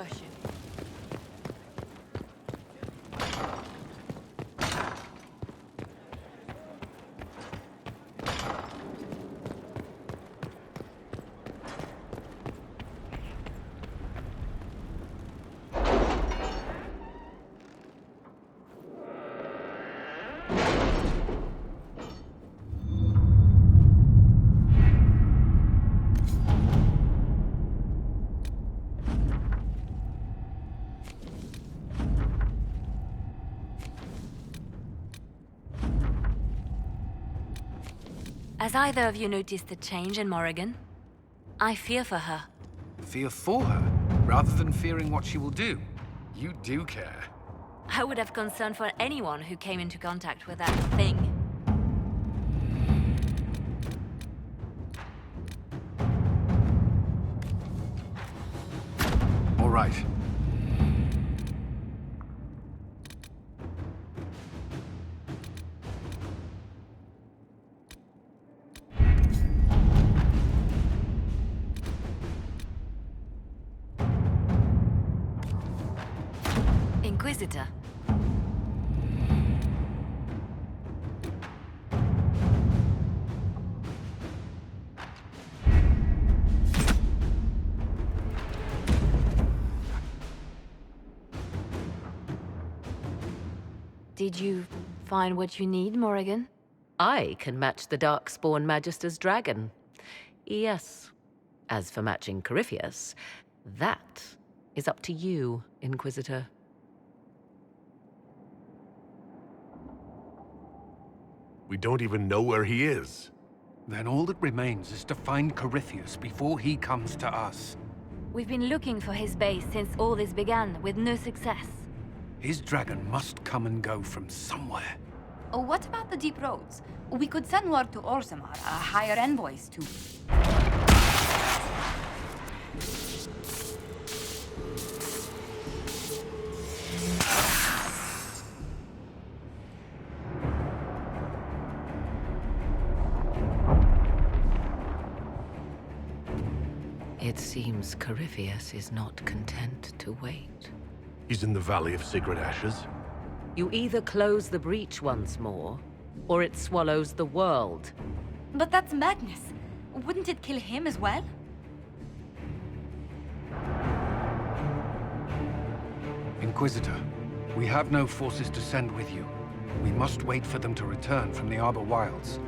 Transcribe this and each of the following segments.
worship. Has either of you noticed the change in Morrigan? I fear for her. Fear for her, rather than fearing what she will do. You do care. I would have concern for anyone who came into contact with that thing. All right. Inquisitor. Did you find what you need, Morrigan? I can match the Darkspawn Magister's dragon. Yes. As for matching Corypheus, that is up to you, Inquisitor. We don't even know where he is. Then all that remains is to find Corypheus before he comes to us. We've been looking for his base since all this began, with no success. His dragon must come and go from somewhere. Oh, what about the deep roads? We could send word to Orzammar, hire envoys to... It seems Corypheus is not content to wait. He's in the Valley of Sacred Ashes. You either close the breach once more, or it swallows the world. But that's madness. Wouldn't it kill him as well? Inquisitor, we have no forces to send with you. We must wait for them to return from the Arbor Wilds.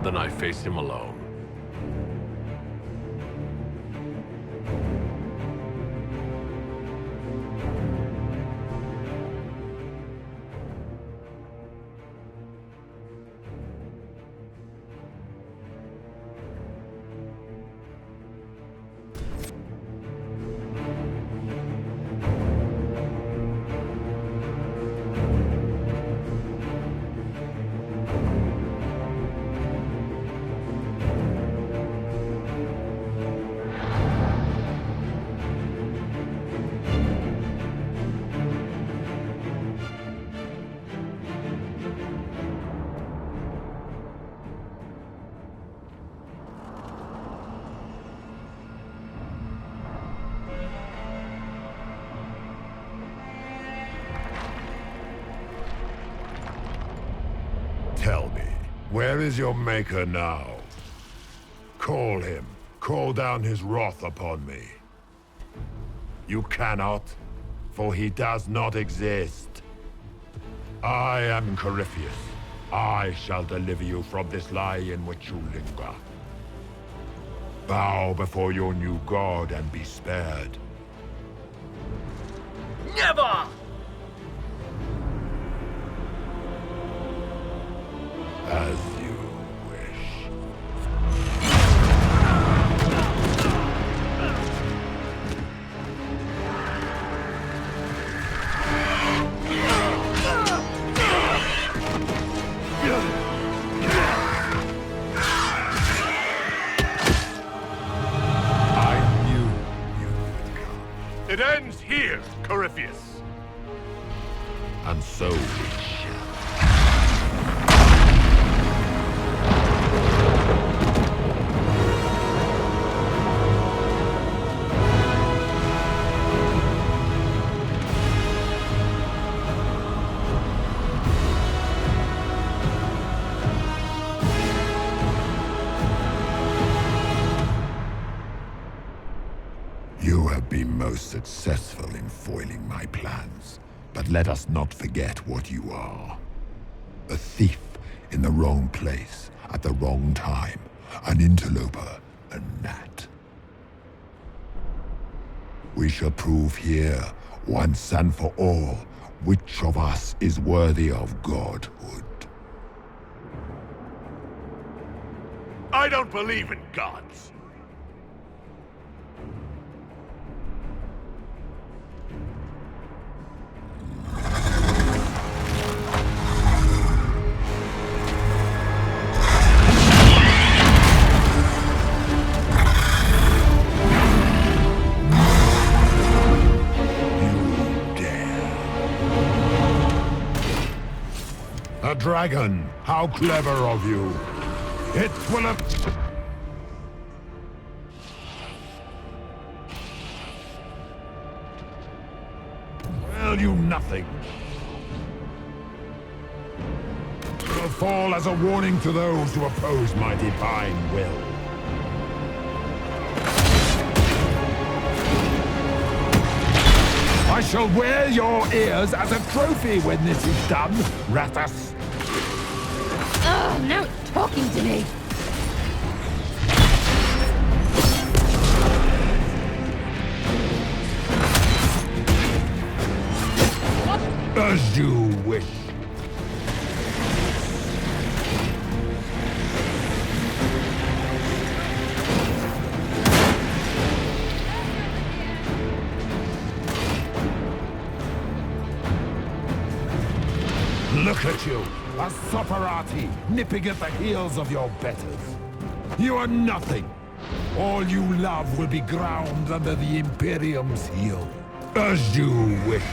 Then I face him alone. Tell me, where is your maker now? Call him. Call down his wrath upon me. You cannot, for he does not exist. I am Corypheus. I shall deliver you from this lie in which you linger. Bow before your new god and be spared. Never! As you wish. I knew you would come. It ends here, Corypheus. And so we shall. most successful in foiling my plans. But let us not forget what you are. A thief in the wrong place at the wrong time. An interloper, a gnat. We shall prove here, once and for all, which of us is worthy of godhood. I don't believe in gods. A dragon! How clever of you! It will have... Well, you nothing. Will fall as a warning to those who oppose my divine will. I shall wear your ears as a trophy when this is done, Rathas. Oh, now it's talking to me. As you wish. Look at you, a Soparati, nipping at the heels of your betters. You are nothing. All you love will be ground under the Imperium's heel. As you wish.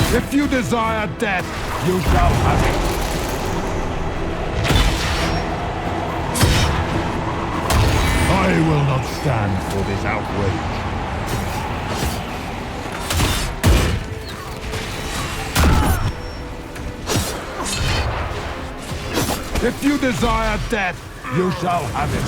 If you desire death, you shall have it. I will not stand for this outrage. If you desire death, you shall have it.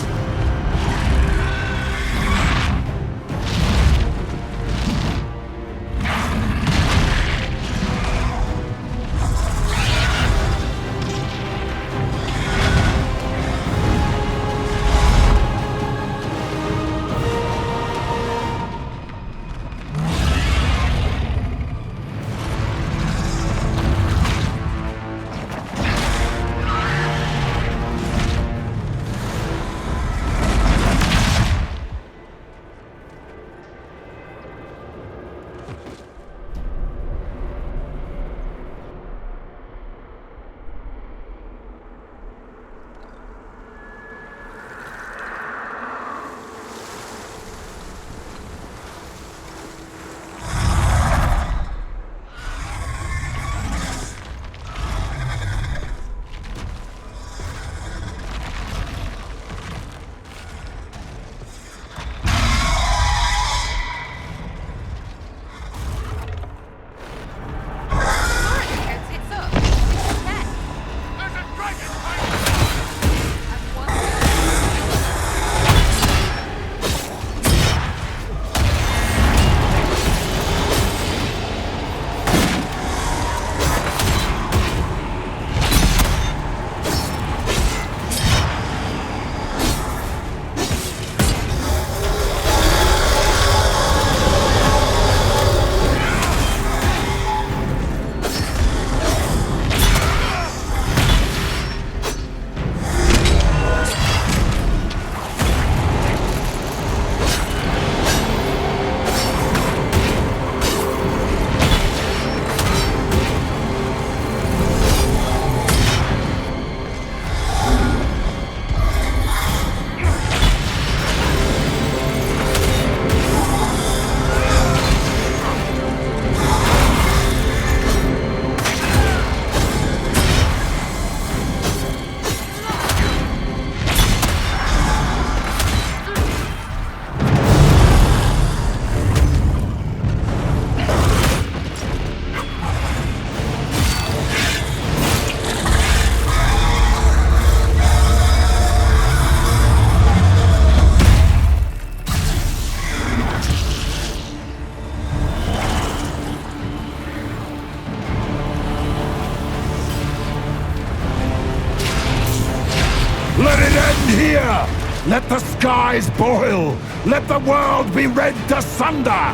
Let it end here! Let the skies boil! Let the world be rent asunder!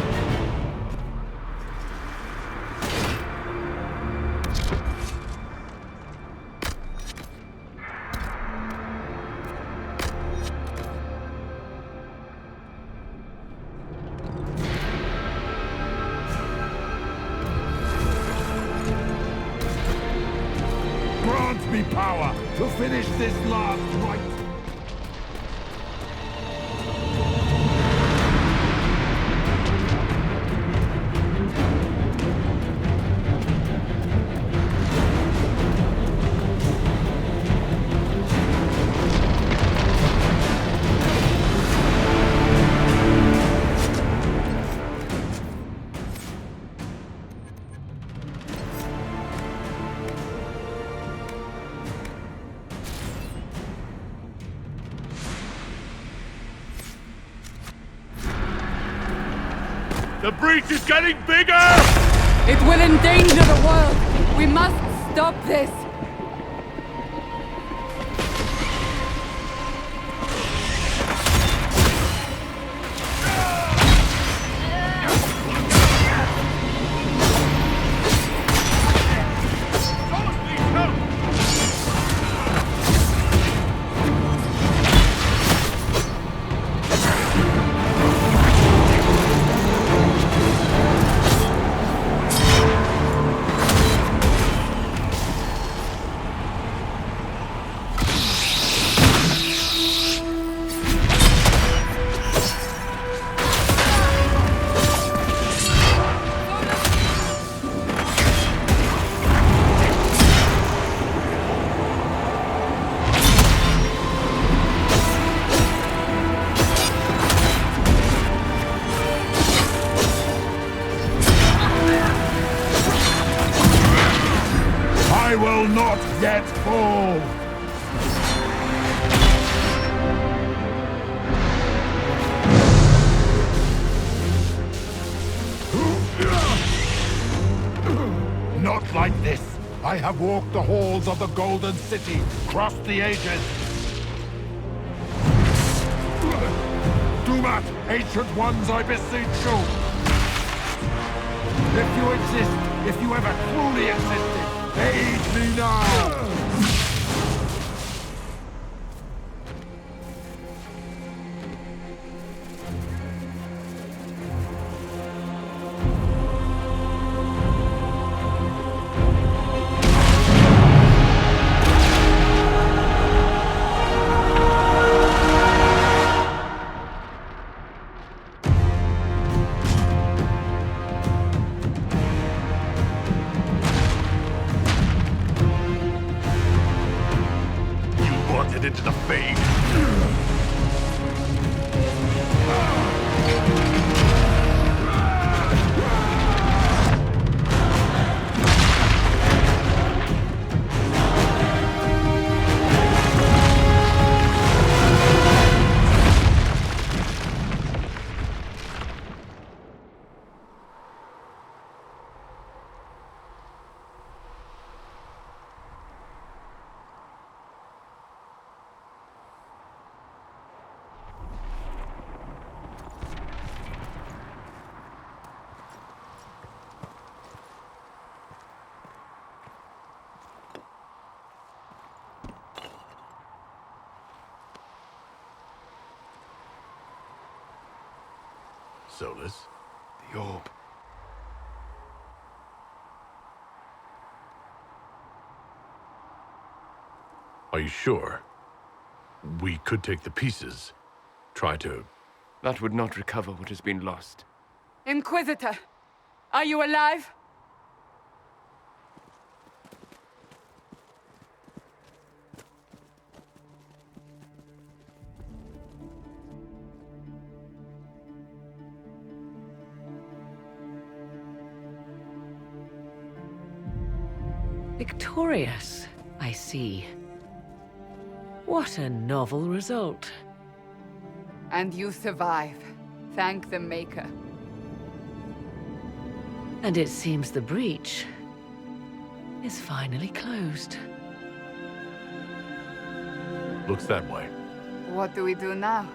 Grant me power to finish this last rite! The breach is getting bigger! It will endanger the world! We must stop this! I will not yet fall! Not like this! I have walked the halls of the Golden City, crossed the ages. Do not, ancient ones, I beseech you! If you exist, if you ever truly existed, aid me now! Into the fade. Solus? The orb. Are you sure? We could take the pieces. Try to... That would not recover what has been lost. Inquisitor! Are you alive? Victorious, I see. What a novel result. And you survive. Thank the Maker. And it seems the breach is finally closed. Looks that way. What do we do now?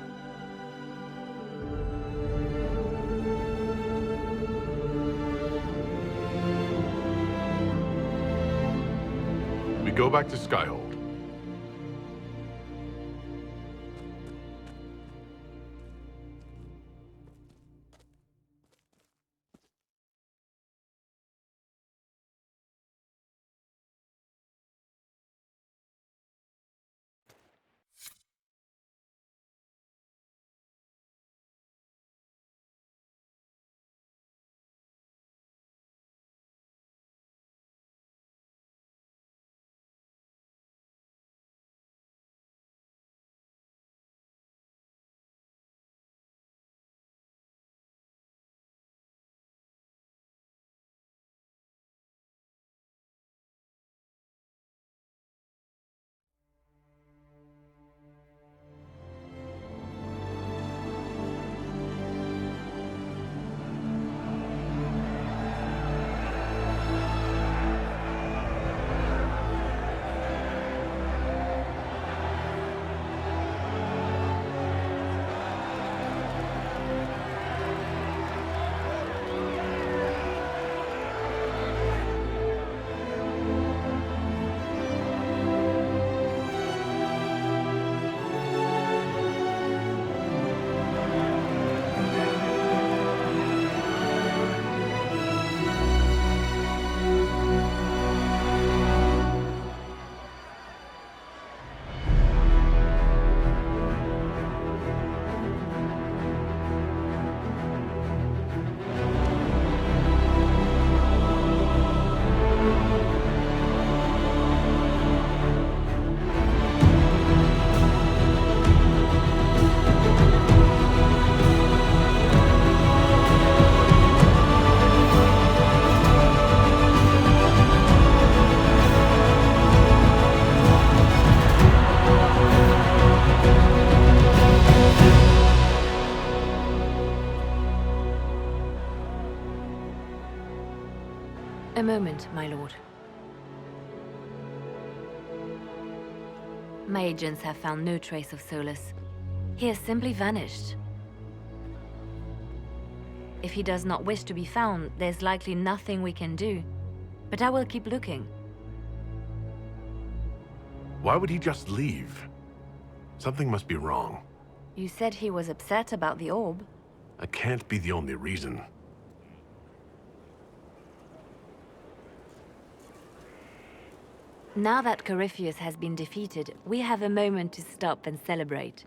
We go back to Skyhold. A moment, my lord. My agents have found no trace of Solus. He has simply vanished. If he does not wish to be found, there's likely nothing we can do. But I will keep looking. Why would he just leave? Something must be wrong. You said he was upset about the orb. That can't be the only reason. Now that Corypheus has been defeated, we have a moment to stop and celebrate.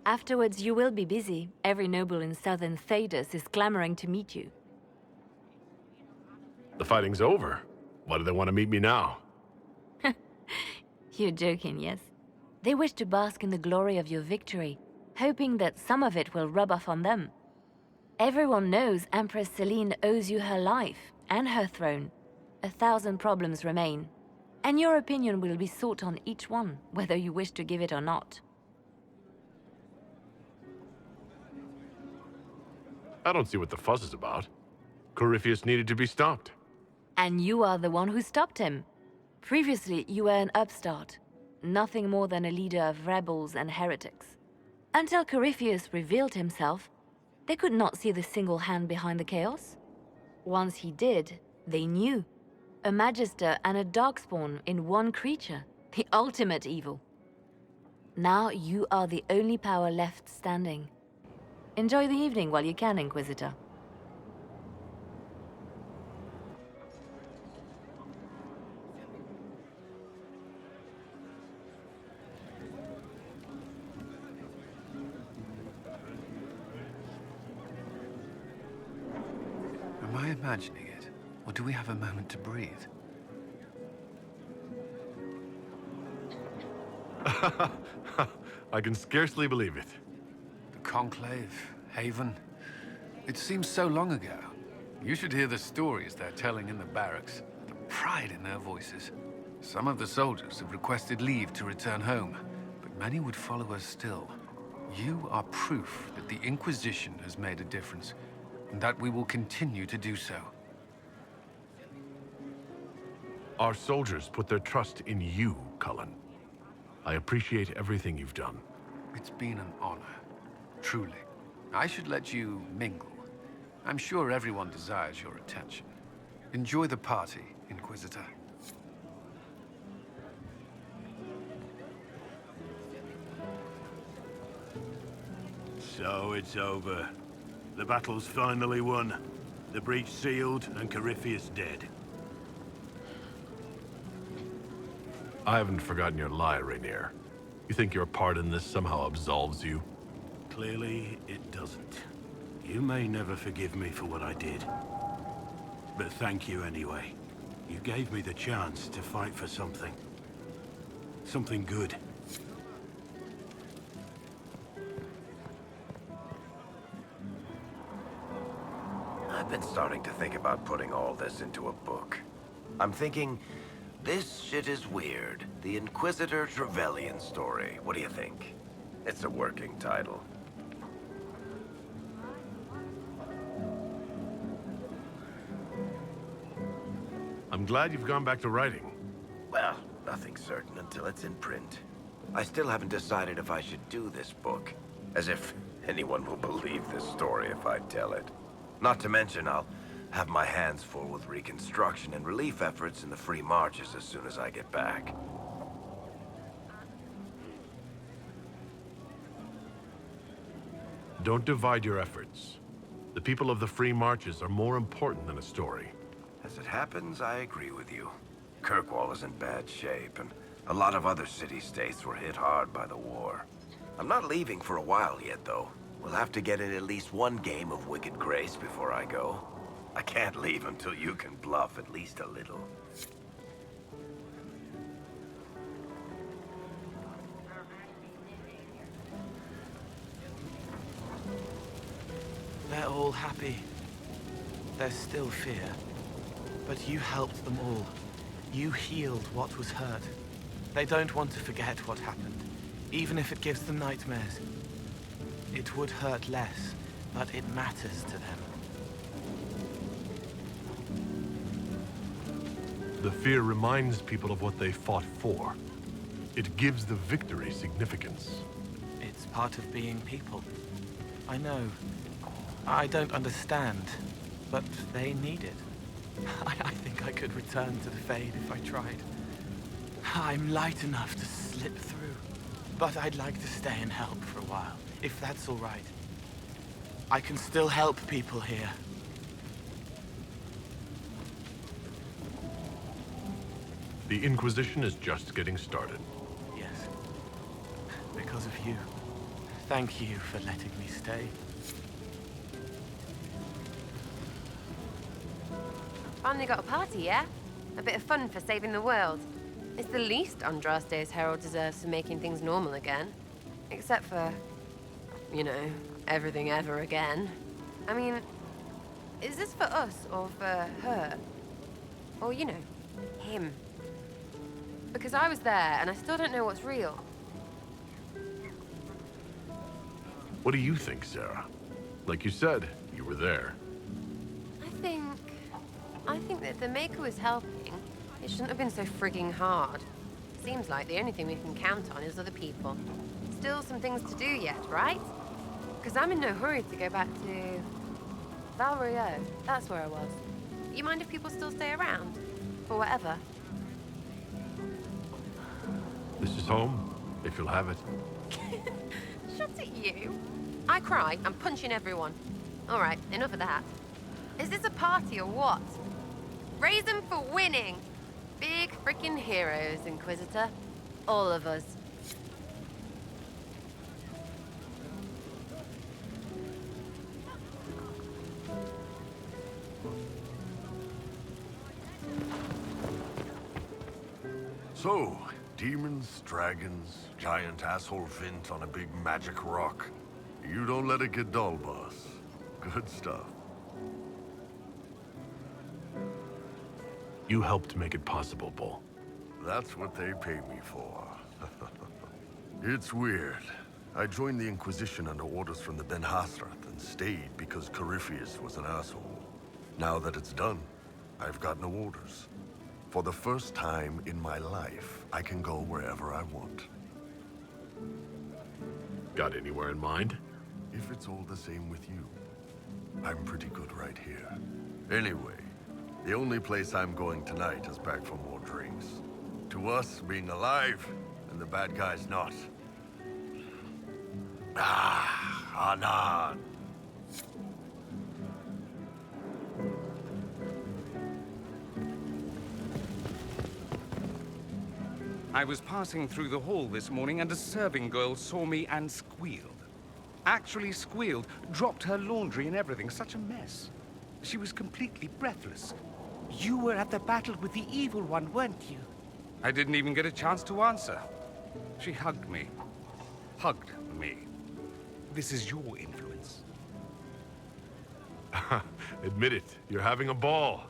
Afterwards, you will be busy. Every noble in southern Thedas is clamoring to meet you. The fighting's over. Why do they want to meet me now? You're joking, yes? They wish to bask in the glory of your victory, hoping that some of it will rub off on them. Everyone knows Empress Selene owes you her life and her throne. 1,000 problems remain, and your opinion will be sought on each one, whether you wish to give it or not. I don't see what the fuss is about. Corypheus needed to be stopped. And you are the one who stopped him. Previously, you were an upstart, nothing more than a leader of rebels and heretics. Until Corypheus revealed himself, they could not see the single hand behind the chaos. Once he did, they knew. A Magister and a Darkspawn in one creature, the ultimate evil. Now you are the only power left standing. Enjoy the evening while you can, Inquisitor. Am I imagining it? Or do we have a moment to breathe? I can scarcely believe it. The Conclave, Haven. It seems so long ago. You should hear the stories they're telling in the barracks. The pride in their voices. Some of the soldiers have requested leave to return home, but many would follow us still. You are proof that the Inquisition has made a difference, and that we will continue to do so. Our soldiers put their trust in you, Cullen. I appreciate everything you've done. It's been an honor, truly. I should let you mingle. I'm sure everyone desires your attention. Enjoy the party, Inquisitor. So it's over. The battle's finally won. The breach sealed and Corypheus dead. I haven't forgotten your lie, Rainier. You think your part in this somehow absolves you? Clearly, it doesn't. You may never forgive me for what I did. But thank you anyway. You gave me the chance to fight for something. Something good. I've been starting to think about putting all this into a book. I'm thinking, this shit is weird. The Inquisitor Trevelyan story. What do you think? It's a working title. I'm glad you've gone back to writing. Well, nothing's certain until it's in print. I still haven't decided if I should do this book. As if anyone will believe this story if I tell it. Not to mention, I'll have my hands full with reconstruction and relief efforts in the Free Marches as soon as I get back. Don't divide your efforts. The people of the Free Marches are more important than a story. As it happens, I agree with you. Kirkwall is in bad shape, and a lot of other city-states were hit hard by the war. I'm not leaving for a while yet, though. We'll have to get in at least one game of Wicked Grace before I go. I can't leave until you can bluff at least a little. They're all happy. There's still fear. But you helped them all. You healed what was hurt. They don't want to forget what happened, even if it gives them nightmares. It would hurt less, but it matters to them. The fear reminds people of what they fought for. It gives the victory significance. It's part of being people. I know. I don't understand, but they need it. I think I could return to the Fade if I tried. I'm light enough to slip through, but I'd like to stay and help for a while, if that's all right. I can still help people here. The Inquisition is just getting started. Yes. Because of you. Thank you for letting me stay. Finally got a party, yeah? A bit of fun for saving the world. It's the least Andraste's herald deserves for making things normal again. Except for, you know, everything ever again. I mean, is this for us or for her? Or, you know, him? Because I was there and I still don't know what's real. What do you think, Sarah? Like you said, you were there. I think that if the Maker was helping, it shouldn't have been so frigging hard. Seems like the only thing we can count on is other people. Still some things to do yet, right? Because I'm in no hurry to go back to... Valrio. That's where I was. You mind if people still stay around? For whatever. This is home, if you'll have it. Shut at you. I cry, I'm punching everyone. All right, enough of that. Is this a party or what? Raise them for winning. Big freaking heroes, Inquisitor. All of us. So, demons, dragons, giant asshole Vint on a big magic rock. You don't let it get dull, boss. Good stuff. You helped make it possible, Bull. That's what they pay me for. It's weird. I joined the Inquisition under orders from the Ben Hasrath and stayed because Corypheus was an asshole. Now that it's done, I've got no orders. For the first time in my life, I can go wherever I want. Got anywhere in mind? If it's all the same with you, I'm pretty good right here. Anyway, the only place I'm going tonight is back for more drinks. To us, being alive, and the bad guys not. Anan. I was passing through the hall this morning and a serving girl saw me and squealed. Actually squealed, dropped her laundry and everything, such a mess. She was completely breathless. You were at the battle with the evil one, weren't you? I didn't even get a chance to answer. She hugged me. Hugged me. This is your influence. Admit it, you're having a ball.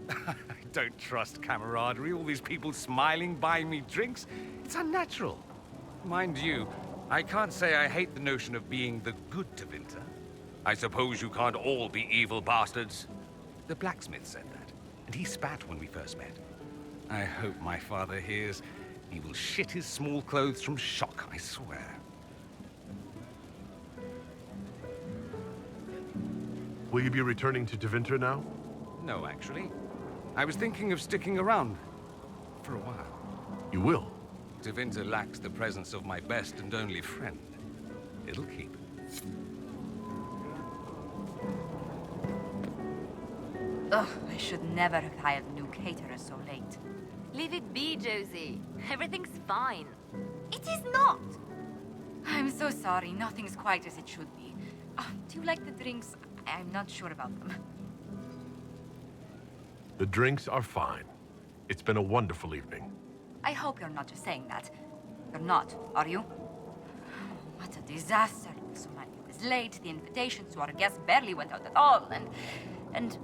I don't trust camaraderie, all these people smiling, buying me drinks. It's unnatural. Mind you, I can't say I hate the notion of being the good Tevinter. I suppose you can't all be evil bastards. The blacksmith said that, and he spat when we first met. I hope my father hears. He will shit his small clothes from shock, I swear. Will you be returning to Tevinter now? No, actually. I was thinking of sticking around for a while. You will? Tevinter lacks the presence of my best and only friend. It'll keep. Ugh, I should never have hired new caterers so late. Leave it be, Josie. Everything's fine. It is not! I'm so sorry, nothing's quite as it should be. Do you like the drinks? I'm not sure about them. The drinks are fine. It's been a wonderful evening. I hope you're not just saying that. You're not, are you? What a disaster. Somebody was late, the invitations to our guests barely went out at all, and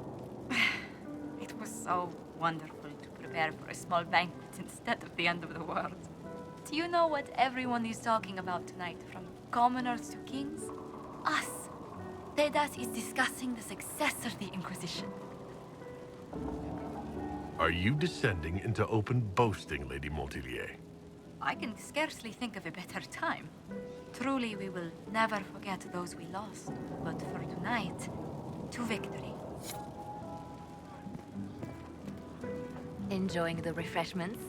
it was so wonderful to prepare for a small banquet instead of the end of the world. Do you know what everyone is talking about tonight, from commoners to kings? Us. Thedas is discussing the successor of the Inquisition. Are you descending into open boasting, Lady Montilier? I can scarcely think of a better time. Truly, we will never forget those we lost. But for tonight, to victory. Enjoying the refreshments?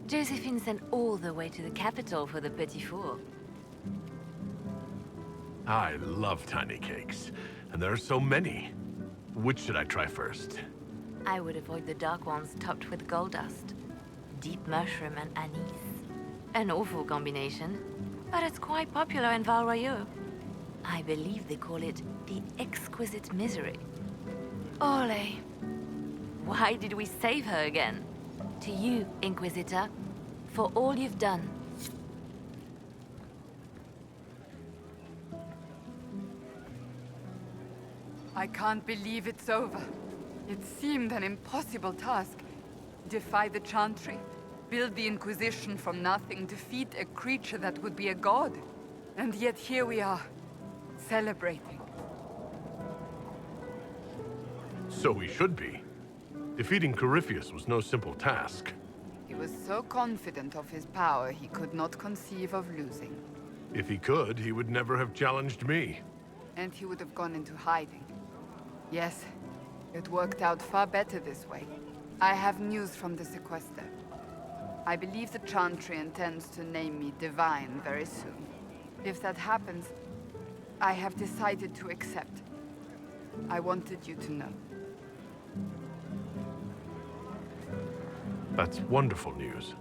Josephine sent all the way to the capital for the petit four. I love tiny cakes, and there are so many. Which should I try first? I would avoid the dark ones topped with gold dust. Deep mushroom and anise. An awful combination, but it's quite popular in Val Royeaux. I believe they call it the exquisite misery. Ole. Why did we save her again? To you, Inquisitor, for all you've done. I can't believe it's over. It seemed an impossible task. Defy the Chantry, build the Inquisition from nothing, defeat a creature that would be a god. And yet here we are, celebrating. So we should be. Defeating Corypheus was no simple task. He was so confident of his power, he could not conceive of losing. If he could, he would never have challenged me. And he would have gone into hiding. Yes, it worked out far better this way. I have news from the sequester. I believe the Chantry intends to name me Divine very soon. If that happens, I have decided to accept. I wanted you to know. That's wonderful news.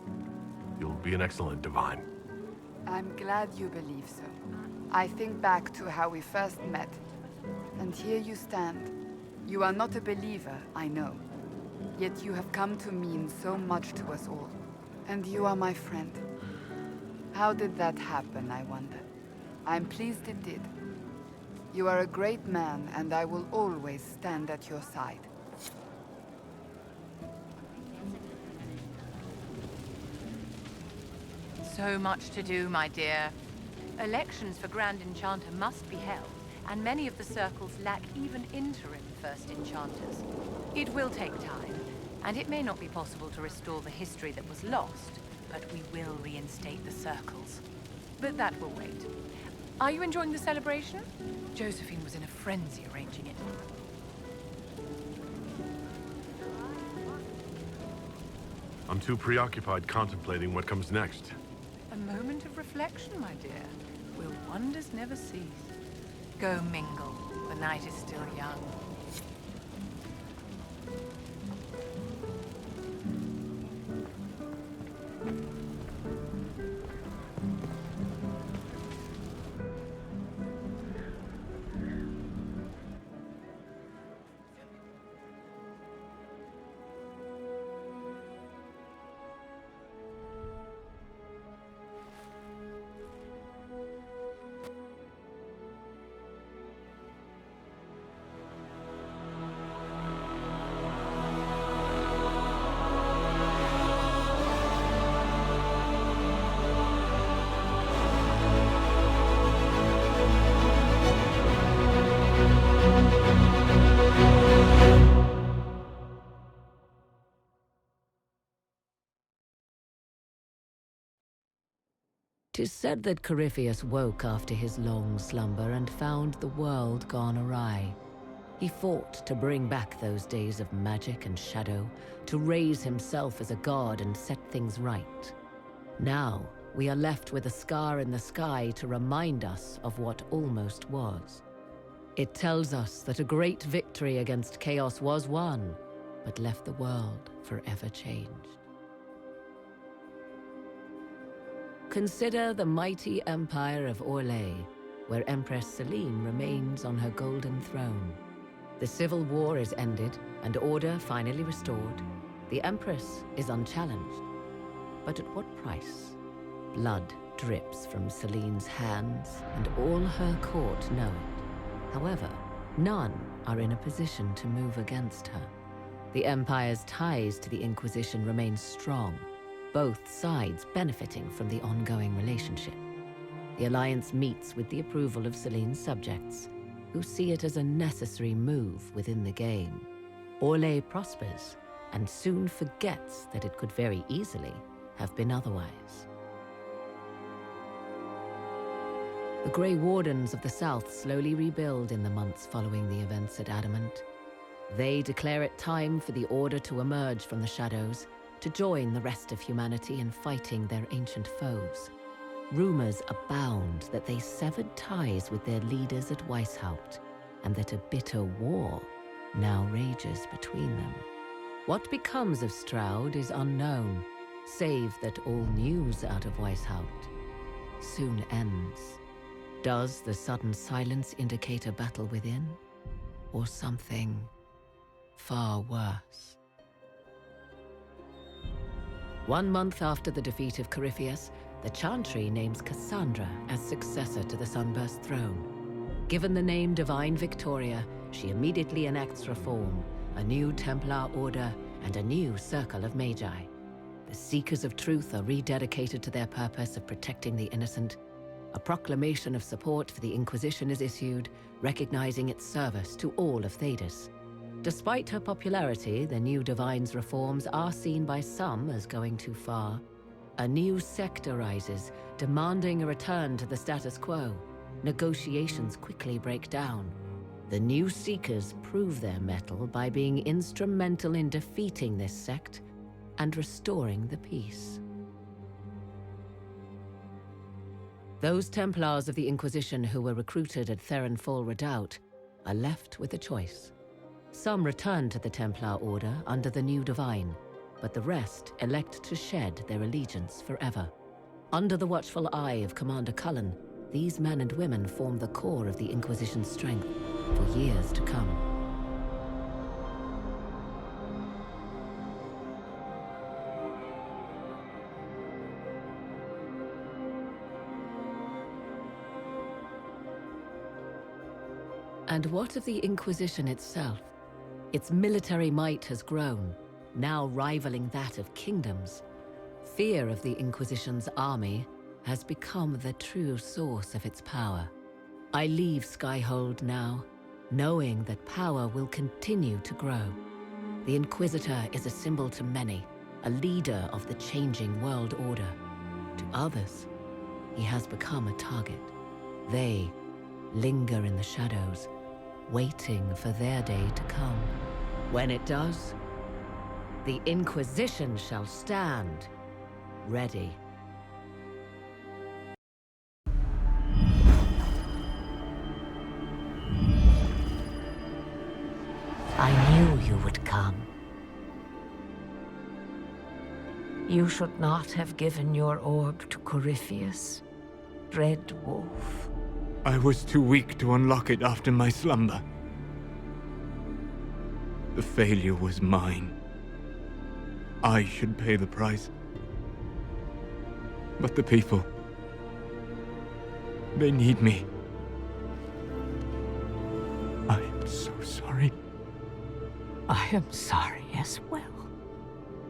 You'll be an excellent Divine. I'm glad you believe so. I think back to how we first met, and here you stand. You are not a believer, I know. Yet you have come to mean so much to us all. And you are my friend. How did that happen, I wonder? I'm pleased it did. You are a great man, and I will always stand at your side. So much to do, my dear. Elections for Grand Enchanter must be held, and many of the circles lack even interim First Enchanters. It will take time, and it may not be possible to restore the history that was lost, but we will reinstate the circles. but that will wait. Are you enjoying the celebration? Josephine was in a frenzy arranging it. I'm too preoccupied contemplating what comes next. A moment of reflection, my dear. Will wonders never cease? Go mingle. The night is still young. Tis said that Corypheus woke after his long slumber and found the world gone awry. He fought to bring back those days of magic and shadow, to raise himself as a god and set things right. Now, we are left with a scar in the sky to remind us of what almost was. It tells us that a great victory against chaos was won, but left the world forever changed. Consider the mighty empire of Orlais, where Empress Selene remains on her golden throne. The civil war is ended and order finally restored. The Empress is unchallenged. But at what price? Blood drips from Selene's hands, and all her court know it. However, none are in a position to move against her. The Empire's ties to the Inquisition remain strong, both sides benefiting from the ongoing relationship. The Alliance meets with the approval of Selene's subjects, who see it as a necessary move within the game. Orlais prospers, and soon forgets that it could very easily have been otherwise. The Grey Wardens of the South slowly rebuild in the months following the events at Adamant. They declare it time for the Order to emerge from the shadows, to join the rest of humanity in fighting their ancient foes. Rumors abound that they severed ties with their leaders at Weishaupt, and that a bitter war now rages between them. What becomes of Stroud is unknown, save that all news out of Weishaupt soon ends. Does the sudden silence indicate a battle within, or something far worse? 1 month after the defeat of Corypheus, the Chantry names Cassandra as successor to the Sunburst throne. Given the name Divine Victoria, she immediately enacts reform, a new Templar order, and a new circle of Magi. The Seekers of Truth are rededicated to their purpose of protecting the innocent. A proclamation of support for the Inquisition is issued, recognizing its service to all of Thedas. Despite her popularity, the new Divine's reforms are seen by some as going too far. A new sect arises, demanding a return to the status quo. Negotiations quickly break down. The new Seekers prove their mettle by being instrumental in defeating this sect and restoring the peace. Those Templars of the Inquisition who were recruited at Therenfall Redoubt are left with a choice. Some return to the Templar Order under the new Divine, but the rest elect to shed their allegiance forever. Under the watchful eye of Commander Cullen, these men and women form the core of the Inquisition's strength for years to come. And what of the Inquisition itself? Its military might has grown, now rivaling that of kingdoms. Fear of the Inquisition's army has become the true source of its power. I leave Skyhold now, knowing that power will continue to grow. The Inquisitor is a symbol to many, a leader of the changing world order. To others, he has become a target. They linger in the shadows, waiting for their day to come. When it does, the Inquisition shall stand ready. I knew you would come. You should not have given your orb to Corypheus, Red Wolf. I was too weak to unlock it after my slumber. The failure was mine. I should pay the price. But the people... they need me. I am so sorry. I am sorry as well,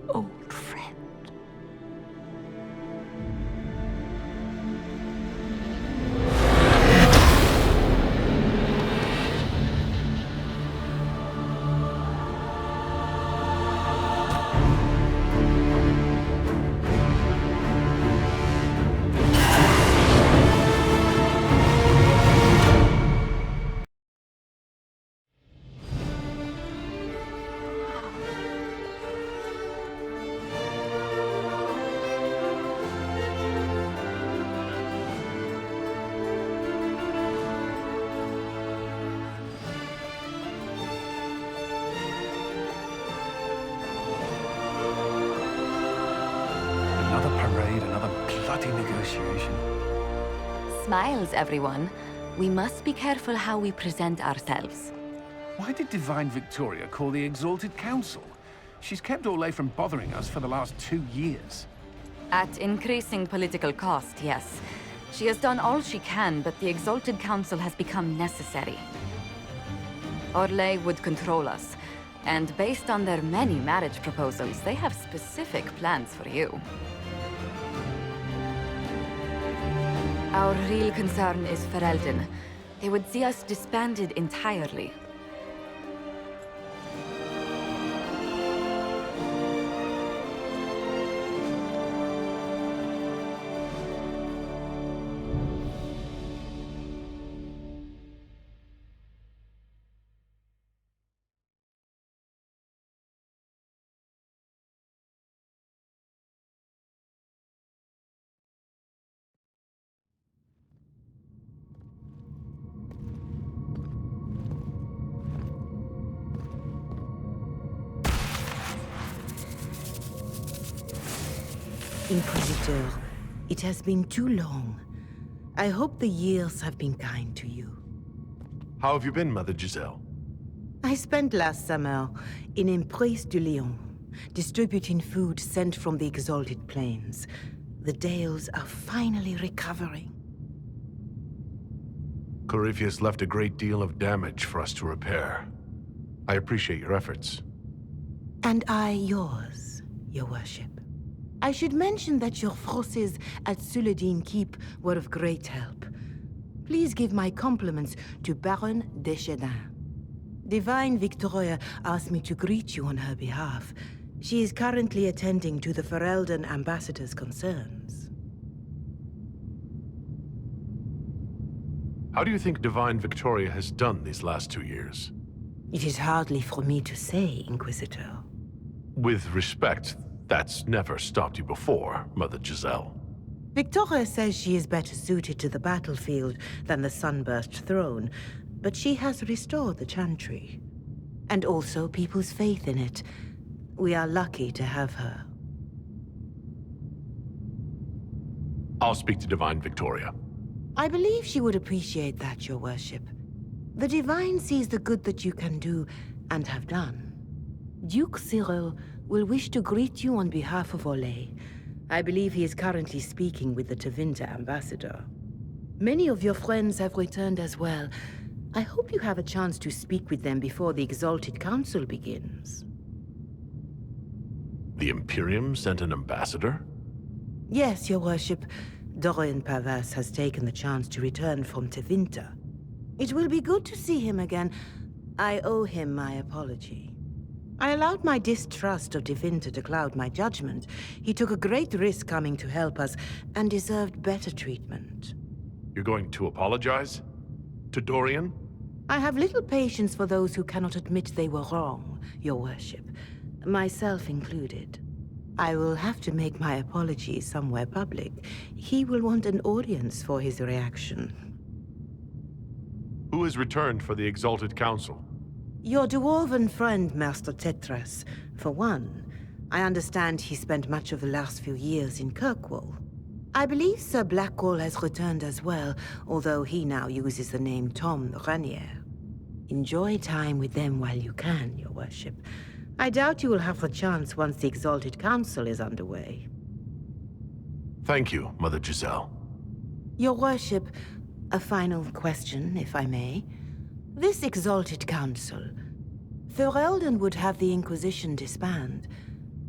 old friend. Smiles, everyone. We must be careful how we present ourselves. Why did Divine Victoria call the Exalted Council? She's kept Orlais from bothering us for the last 2 years. At increasing political cost, yes. She has done all she can, but the Exalted Council has become necessary. Orlais would control us, and based on their many marriage proposals, they have specific plans for you. Our real concern is Ferelden. They would see us disbanded entirely. Inquisitor, it has been too long. I hope the years have been kind to you. How have you been, Mother Giselle? I spent last summer in Empress de Lyon, distributing food sent from the Exalted Plains. The Dales are finally recovering. Corypheus left a great deal of damage for us to repair. I appreciate your efforts. And I yours, Your Worship. I should mention that your forces at Suladin Keep were of great help. Please give my compliments to Baron Deschedin. Divine Victoria asked me to greet you on her behalf. She is currently attending to the Ferelden ambassador's concerns. How do you think Divine Victoria has done these last 2 years? It is hardly for me to say, Inquisitor. With respect, that's never stopped you before, Mother Giselle. Victoria says she is better suited to the battlefield than the Sunburst throne, but she has restored the Chantry. And also people's faith in it. We are lucky to have her. I'll speak to Divine Victoria. I believe she would appreciate that, Your Worship. The Divine sees the good that you can do, and have done. Duke Cyril will wish to greet you on behalf of Orlais. I believe he is currently speaking with the Tevinter ambassador. Many of your friends have returned as well. I hope you have a chance to speak with them before the Exalted Council begins. The Imperium sent an ambassador? Yes, Your Worship. Dorian Pavas has taken the chance to return from Tevinter. It will be good to see him again. I owe him my apology. I allowed my distrust of Devinter to cloud my judgment. He took a great risk coming to help us, and deserved better treatment. You're going to apologize? To Dorian? I have little patience for those who cannot admit they were wrong, Your Worship. Myself included. I will have to make my apologies somewhere public. He will want an audience for his reaction. Who has returned for the Exalted Council? Your dwarven friend, Master Thedas. For one, I understand he spent much of the last few years in Kirkwall. I believe Sir Blackwall has returned as well, although he now uses the name Tom Ranier. Enjoy time with them while you can, Your Worship. I doubt you will have the chance once the Exalted Council is underway. Thank you, Mother Giselle. Your Worship, a final question, if I may. This Exalted Council, Ferelden would have the Inquisition disband.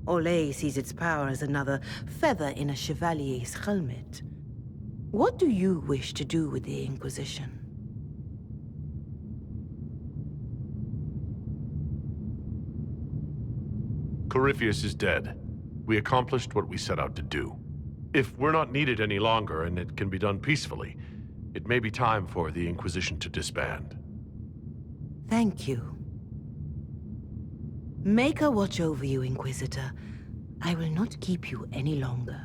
Olay sees its power as another feather in a chevalier's helmet. What do you wish to do with the Inquisition? Corypheus is dead. We accomplished what we set out to do. If we're not needed any longer and it can be done peacefully, it may be time for the Inquisition to disband. Thank you. Maker watch over you, Inquisitor. I will not keep you any longer.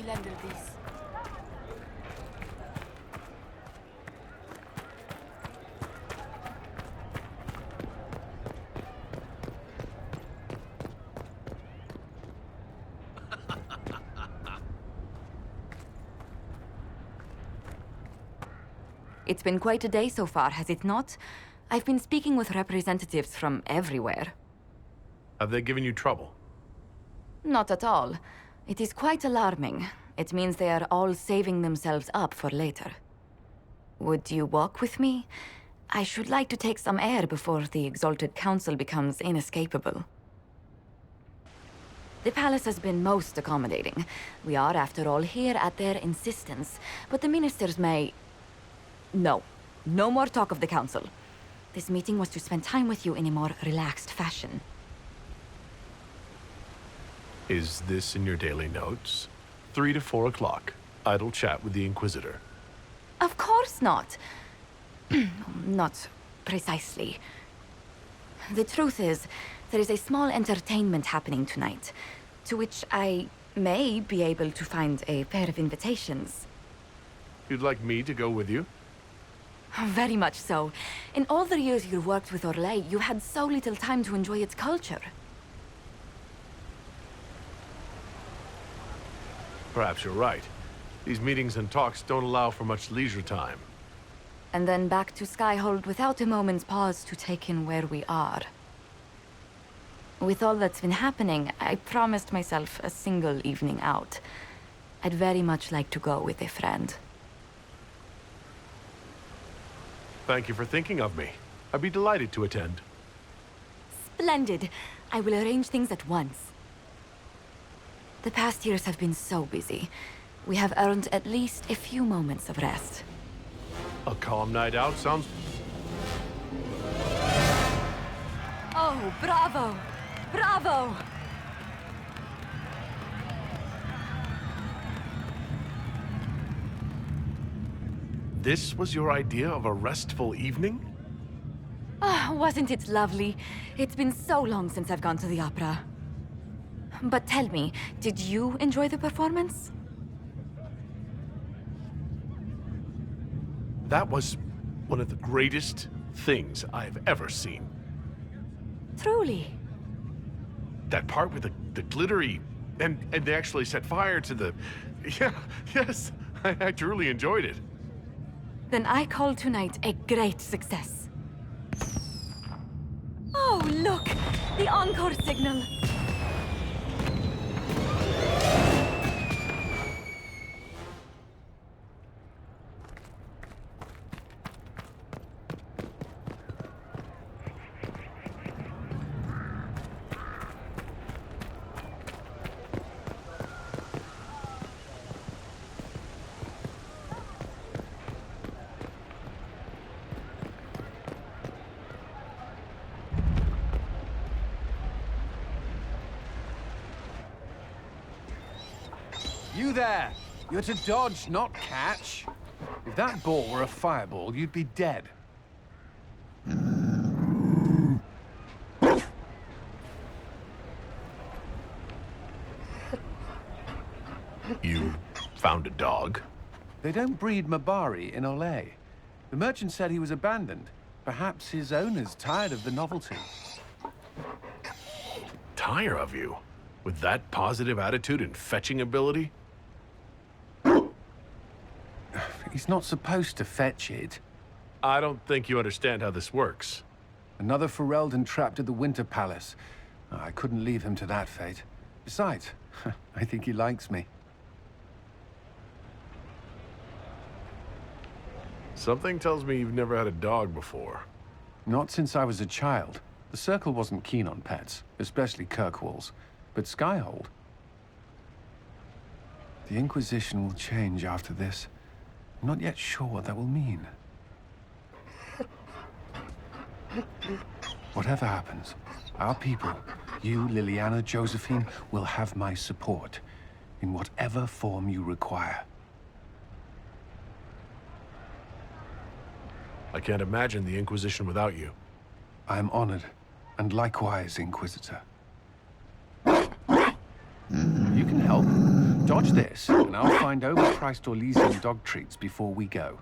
This. It's been quite a day so far, has it not? I've been speaking with representatives from everywhere. Have they given you trouble? Not at all. It is quite alarming. It means they are all saving themselves up for later. Would you walk with me? I should like to take some air before the Exalted Council becomes inescapable. The palace has been most accommodating. We are, after all, here at their insistence, but the ministers may... No. No more talk of the council. This meeting was to spend time with you in a more relaxed fashion. Is this in your daily notes? 3 to 4 o'clock. Idle chat with the Inquisitor. Of course not. Not precisely. The truth is, there is a small entertainment happening tonight, to which I may be able to find a pair of invitations. You'd like me to go with you? Very much so. In all the years you worked with Orlais, you had so little time to enjoy its culture. Perhaps you're right. These meetings and talks don't allow for much leisure time. And then back to Skyhold without a moment's pause to take in where we are. With all that's been happening, I promised myself a single evening out. I'd very much like to go with a friend. Thank you for thinking of me. I'd be delighted to attend. Splendid. I will arrange things at once. The past years have been so busy. We have earned at least a few moments of rest. A calm night out sounds... Oh, bravo! Bravo! This was your idea of a restful evening? Ah, wasn't it lovely? It's been so long since I've gone to the opera. But tell me, did you enjoy the performance? That was one of the greatest things I've ever seen. Truly? That part with the glittery... And they actually set fire to the... Yeah, yes, I truly enjoyed it. Then I call tonight a great success. Oh, look! The encore signal! You there! You're to dodge, not catch. If that ball were a fireball, you'd be dead. You found a dog? They don't breed Mabari in Olay. The merchant said he was abandoned. Perhaps his owner's tired of the novelty. Tire of you? With that positive attitude and fetching ability? He's not supposed to fetch it. I don't think you understand how this works. Another Ferelden trapped at the Winter Palace. I couldn't leave him to that fate. Besides, I think he likes me. Something tells me you've never had a dog before. Not since I was a child. The Circle wasn't keen on pets, especially Kirkwall's. But Skyhold... The Inquisition will change after this. I'm not yet sure what that will mean. Whatever happens, our people, you, Liliana, Josephine, will have my support. In whatever form you require. I can't imagine the Inquisition without you. I am honored, and likewise, Inquisitor. You can help. Dodge this, and I'll find overpriced Orlesian dog treats before we go.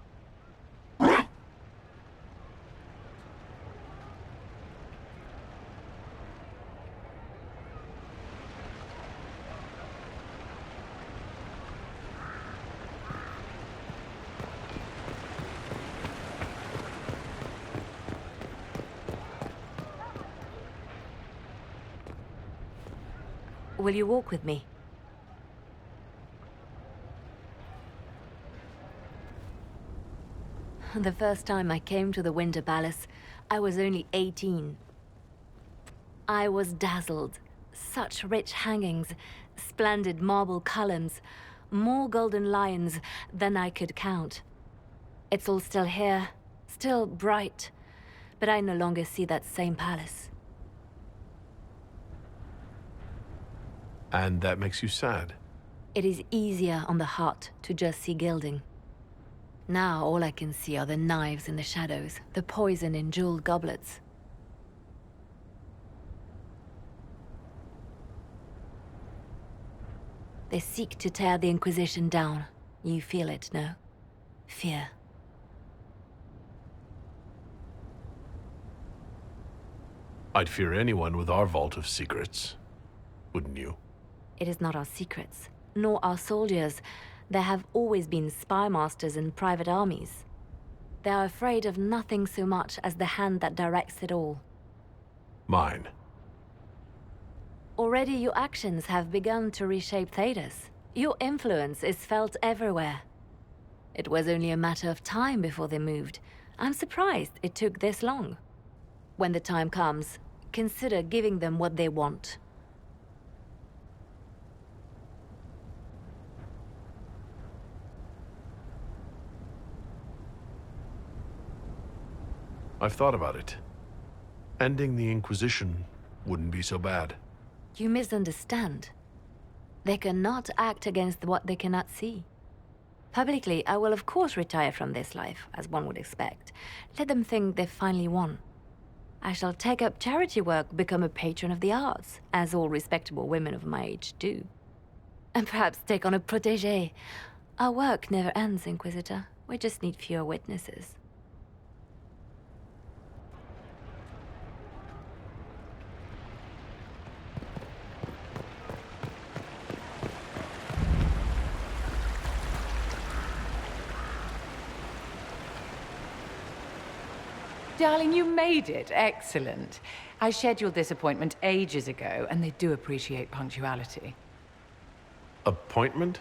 Will you walk with me? The first time I came to the Winter Palace, I was only 18. I was dazzled. Such rich hangings, splendid marble columns, more golden lions than I could count. It's all still here, still bright, but I no longer see that same palace. And that makes you sad? It is easier on the heart to just see gilding. Now all I can see are the knives in the shadows, the poison in jeweled goblets. They seek to tear the Inquisition down. You feel it, no? Fear. I'd fear anyone with our vault of secrets, wouldn't you? It is not our secrets, nor our soldiers. There have always been spy masters and private armies. They are afraid of nothing so much as the hand that directs it all. Mine. Already your actions have begun to reshape Thedas. Your influence is felt everywhere. It was only a matter of time before they moved. I'm surprised it took this long. When the time comes, consider giving them what they want. I've thought about it. Ending the Inquisition wouldn't be so bad. You misunderstand. They cannot act against what they cannot see. Publicly, I will of course retire from this life, as one would expect. Let them think they've finally won. I shall take up charity work, become a patron of the arts, as all respectable women of my age do. And perhaps take on a protégé. Our work never ends, Inquisitor. We just need fewer witnesses. Darling, you made it. Excellent. I scheduled this appointment ages ago, and they do appreciate punctuality. Appointment?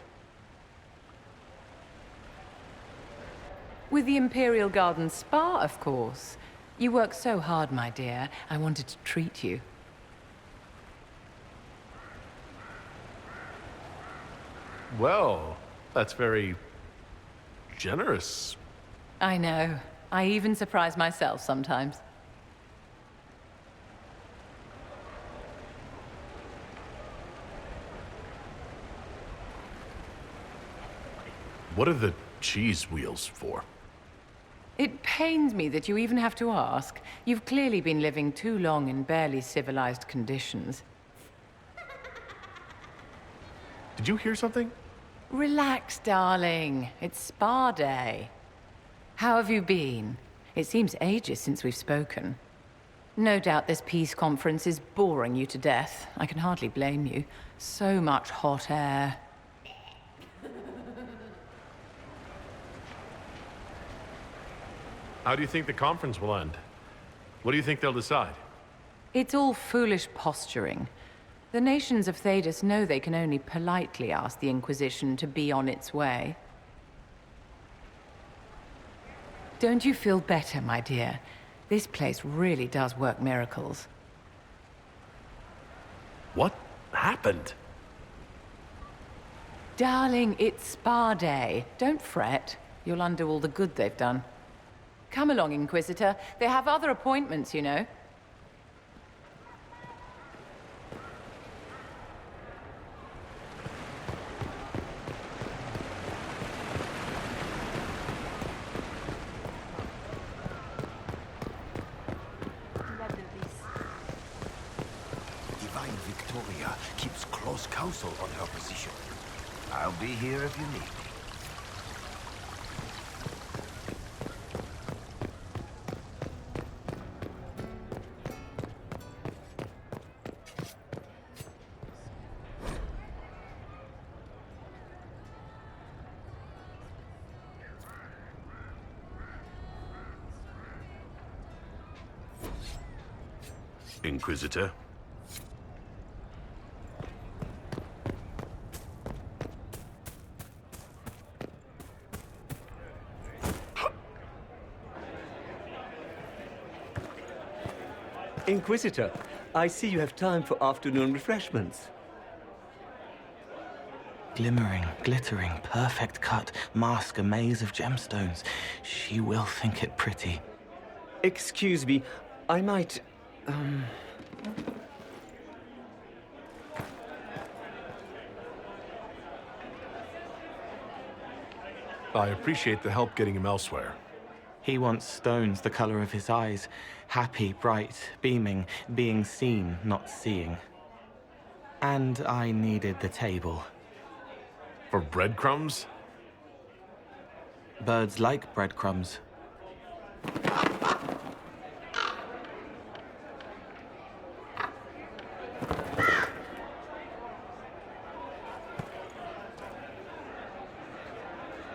With the Imperial Garden Spa, of course. You work so hard, my dear. I wanted to treat you. Well, that's very generous. I know. I even surprise myself sometimes. What are the cheese wheels for? It pains me that you even have to ask. You've clearly been living too long in barely civilized conditions. Did you hear something? Relax, darling. It's spa day. How have you been? It seems ages since we've spoken. No doubt this peace conference is boring you to death. I can hardly blame you. So much hot air. How do you think the conference will end? What do you think they'll decide? It's all foolish posturing. The nations of Thedas know they can only politely ask the Inquisition to be on its way. Don't you feel better, my dear? This place really does work miracles. What happened? Darling, it's spa day. Don't fret. You'll undo all the good they've done. Come along, Inquisitor. They have other appointments, you know. Divine Victoria keeps close counsel on her position. I'll be here if you need me. Inquisitor. Inquisitor, I see you have time for afternoon refreshments. Glimmering, glittering, perfect cut, mask a maze of gemstones. She will think it pretty. Excuse me, I might... I appreciate the help getting him elsewhere. He wants stones the color of his eyes. Happy, bright, beaming, being seen, not seeing. And I needed the table. For breadcrumbs? Birds like breadcrumbs.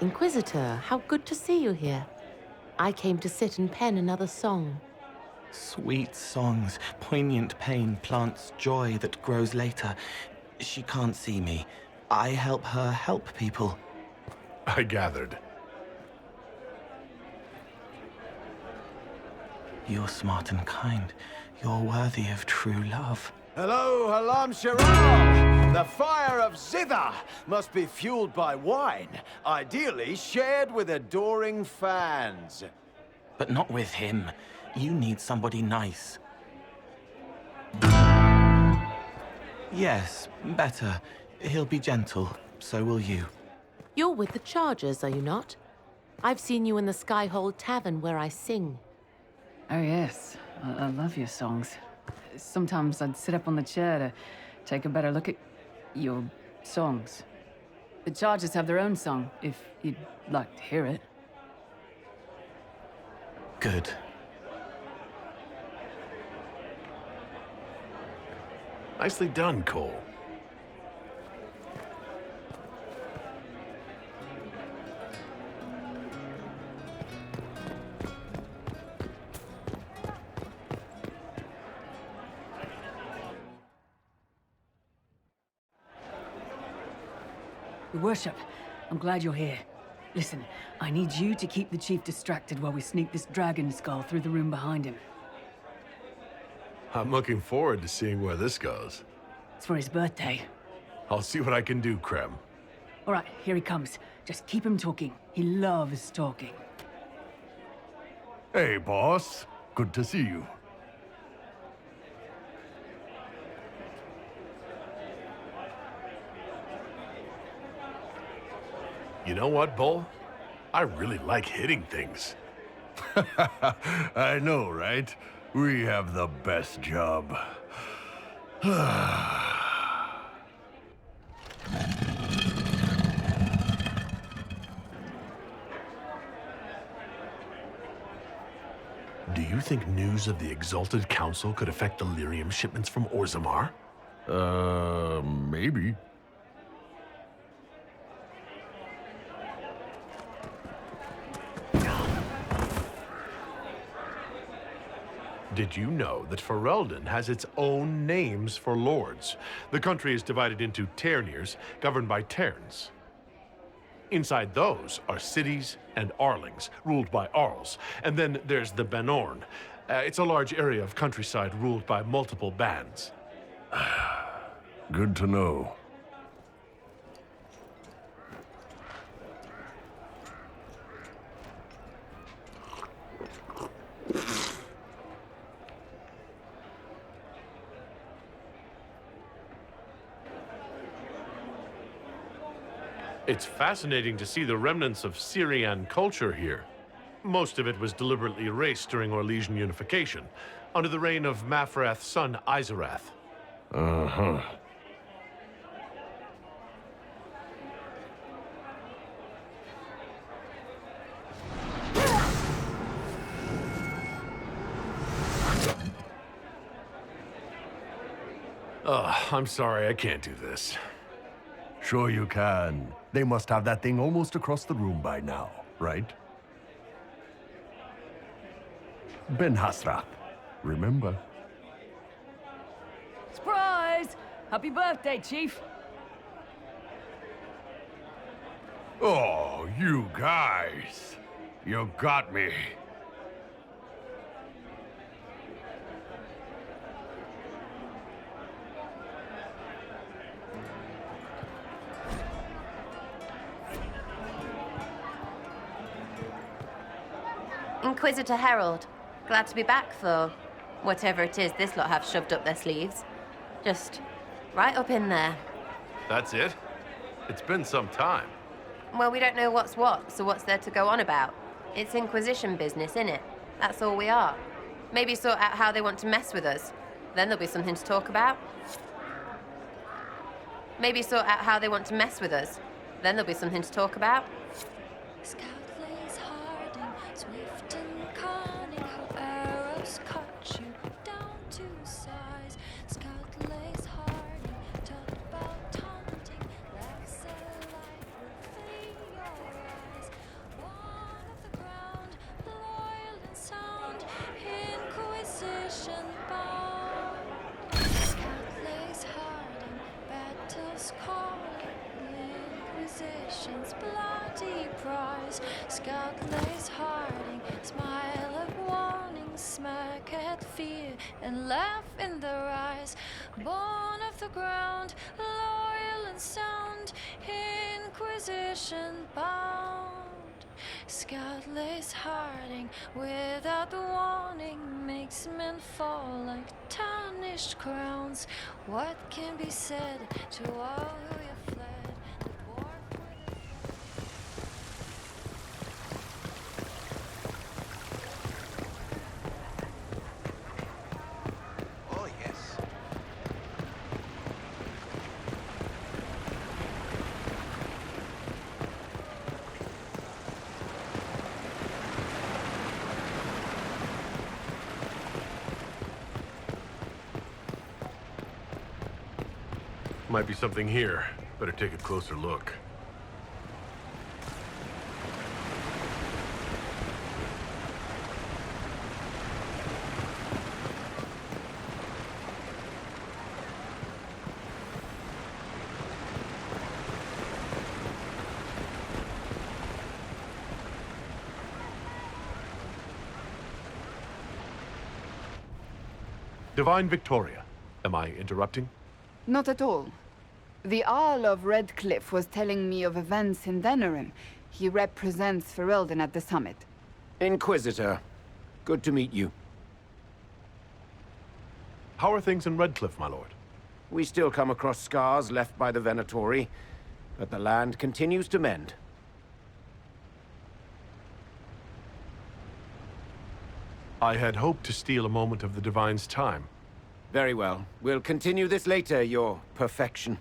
Inquisitor, how good to see you here. I came to sit and pen another song. Sweet songs, poignant pain plants joy that grows later. She can't see me. I help her help people. I gathered. You're smart and kind. You're worthy of true love. Hello, Halam Sharal! The fire of Zither must be fueled by wine, ideally shared with adoring fans. But not with him. You need somebody nice. Yes, better. He'll be gentle, so will you. You're with the Chargers, are you not? I've seen you in the Skyhold Tavern where I sing. Oh yes, I love your songs. Sometimes I'd sit up on the chair to take a better look at your songs. The Chargers have their own song, if you'd like to hear it. Good. Nicely done, Cole. Your Worship, I'm glad you're here. Listen, I need you to keep the Chief distracted while we sneak this dragon skull through the room behind him. I'm looking forward to seeing where this goes. It's for his birthday. I'll see what I can do, Krem. All right, here he comes. Just keep him talking. He loves talking. Hey, boss. Good to see you. You know what, Bull? I really like hitting things. I know, right? We have the best job. Do you think news of the Exalted Council could affect the lyrium shipments from Orzammar? Maybe. Did you know that Ferelden has its own names for lords? The country is divided into Termirs, governed by Terns. Inside those are cities and Arlings, ruled by Arls. And then there's the Banorn. It's a large area of countryside ruled by multiple bands. Good to know. It's fascinating to see the remnants of Syrian culture here. Most of it was deliberately erased during Orlesian unification, under the reign of Mafrath's son Izarath. Uh-huh. I'm sorry, I can't do this. Sure you can. They must have that thing almost across the room by now, right? Ben Hasrath, remember? Surprise! Happy birthday, Chief! Oh, you guys. You got me. Inquisitor Herald. Glad to be back for whatever it is this lot have shoved up their sleeves. Just right up in there. That's it? It's been some time. Well, we don't know what's what, so what's there to go on about? It's Inquisition business, innit? That's all we are. Maybe sort out how they want to mess with us. Then there'll be something to talk about. Maybe sort out how they want to mess with us. Then there'll be something to talk about. Swift and cunning, how arrows cut you down to size. Scout lays harding, taught about taunting, lacks a light will flee your eyes. One of the ground, loyal and sound, Inquisition bound. Scout lays harding, battles calling, Inquisition's bloody prize. Scout lays harding, smile of warning, smirk at fear, and laugh in their eyes. Born of the ground, loyal and sound, Inquisition bound. Scout lays harding, without warning, makes men fall like tarnished crowns. What can be said to all who have fled? Might be something here. Better take a closer look. Divine Victoria, am I interrupting? Not at all. The Jarl of Redcliffe was telling me of events in Denerim. He represents Ferelden at the summit. Inquisitor, good to meet you. How are things in Redcliffe, my lord? We still come across scars left by the Venatori, but the land continues to mend. I had hoped to steal a moment of the Divine's time. Very well. We'll continue this later, your perfection.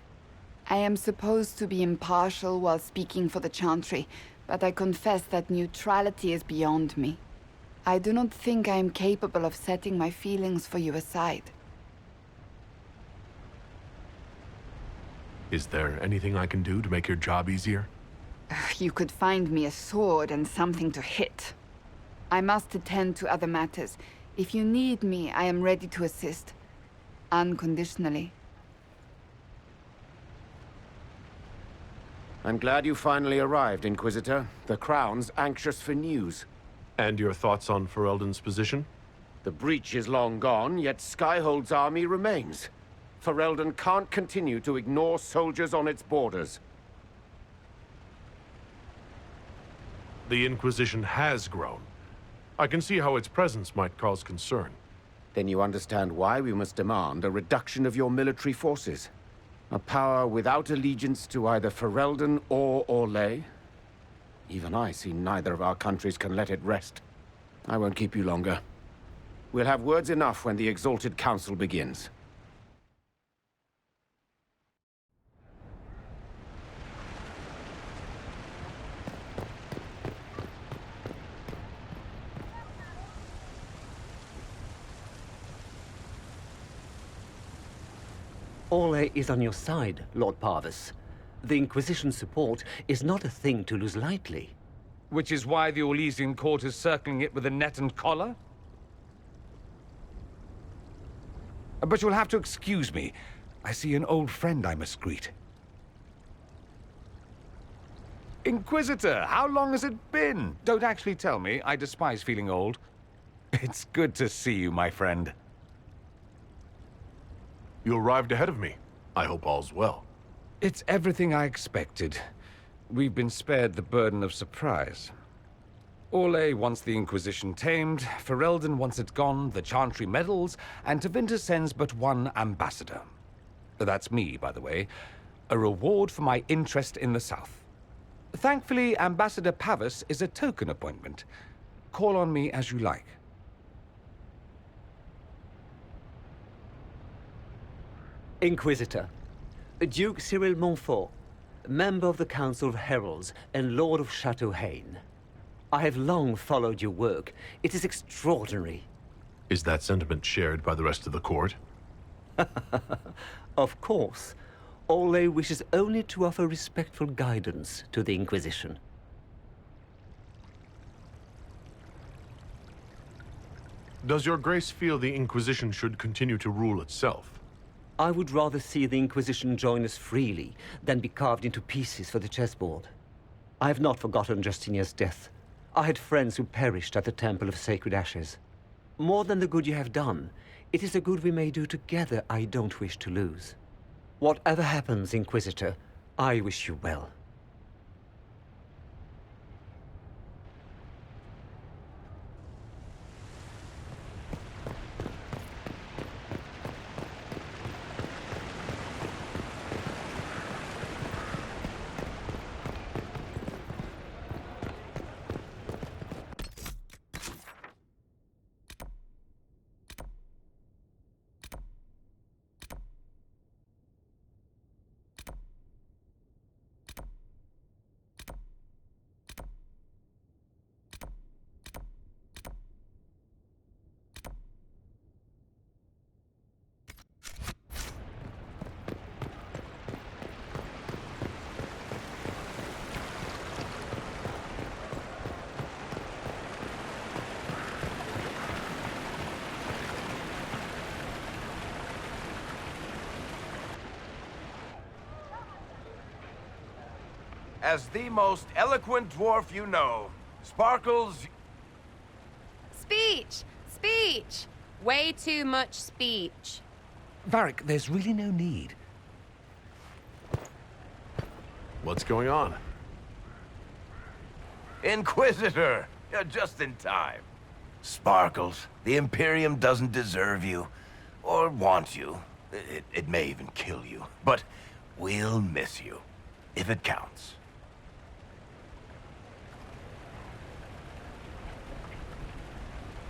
I am supposed to be impartial while speaking for the Chantry, but I confess that neutrality is beyond me. I do not think I am capable of setting my feelings for you aside. Is there anything I can do to make your job easier? You could find me a sword and something to hit. I must attend to other matters. If you need me, I am ready to assist. Unconditionally. I'm glad you finally arrived, Inquisitor. The Crown's anxious for news. And your thoughts on Ferelden's position? The breach is long gone, yet Skyhold's army remains. Ferelden can't continue to ignore soldiers on its borders. The Inquisition has grown. I can see how its presence might cause concern. Then you understand why we must demand a reduction of your military forces. A power without allegiance to either Ferelden or Orlais? Even I see neither of our countries can let it rest. I won't keep you longer. We'll have words enough when the Exalted Council begins. Orlais is on your side, Lord Parvis. The Inquisition's support is not a thing to lose lightly. Which is why the Orlesian court is circling it with a net and collar? But you'll have to excuse me. I see an old friend I must greet. Inquisitor, how long has it been? Don't actually tell me. I despise feeling old. It's good to see you, my friend. You arrived ahead of me. I hope all's well. It's everything I expected. We've been spared the burden of surprise. Orlais wants the Inquisition tamed, Ferelden wants it gone, the Chantry meddles, and Tevinter sends but one ambassador. That's me, by the way. A reward for my interest in the South. Thankfully, Ambassador Pavis is a token appointment. Call on me as you like. Inquisitor, Duke Cyril Montfort, member of the Council of Heralds and Lord of Chateau Haine. I have long followed your work. It is extraordinary. Is that sentiment shared by the rest of the court? Of course. Orlais wishes only to offer respectful guidance to the Inquisition. Does your grace feel the Inquisition should continue to rule itself? I would rather see the Inquisition join us freely than be carved into pieces for the chessboard. I have not forgotten Justinian's death. I had friends who perished at the Temple of Sacred Ashes. More than the good you have done, it is a good we may do together I don't wish to lose. Whatever happens, Inquisitor, I wish you well. As the most eloquent dwarf you know, Sparkles... Speech! Speech! Way too much speech. Varric, there's really no need. What's going on? Inquisitor! You're just in time. Sparkles, the Imperium doesn't deserve you. Or want you. It may even kill you. But we'll miss you. If it counts.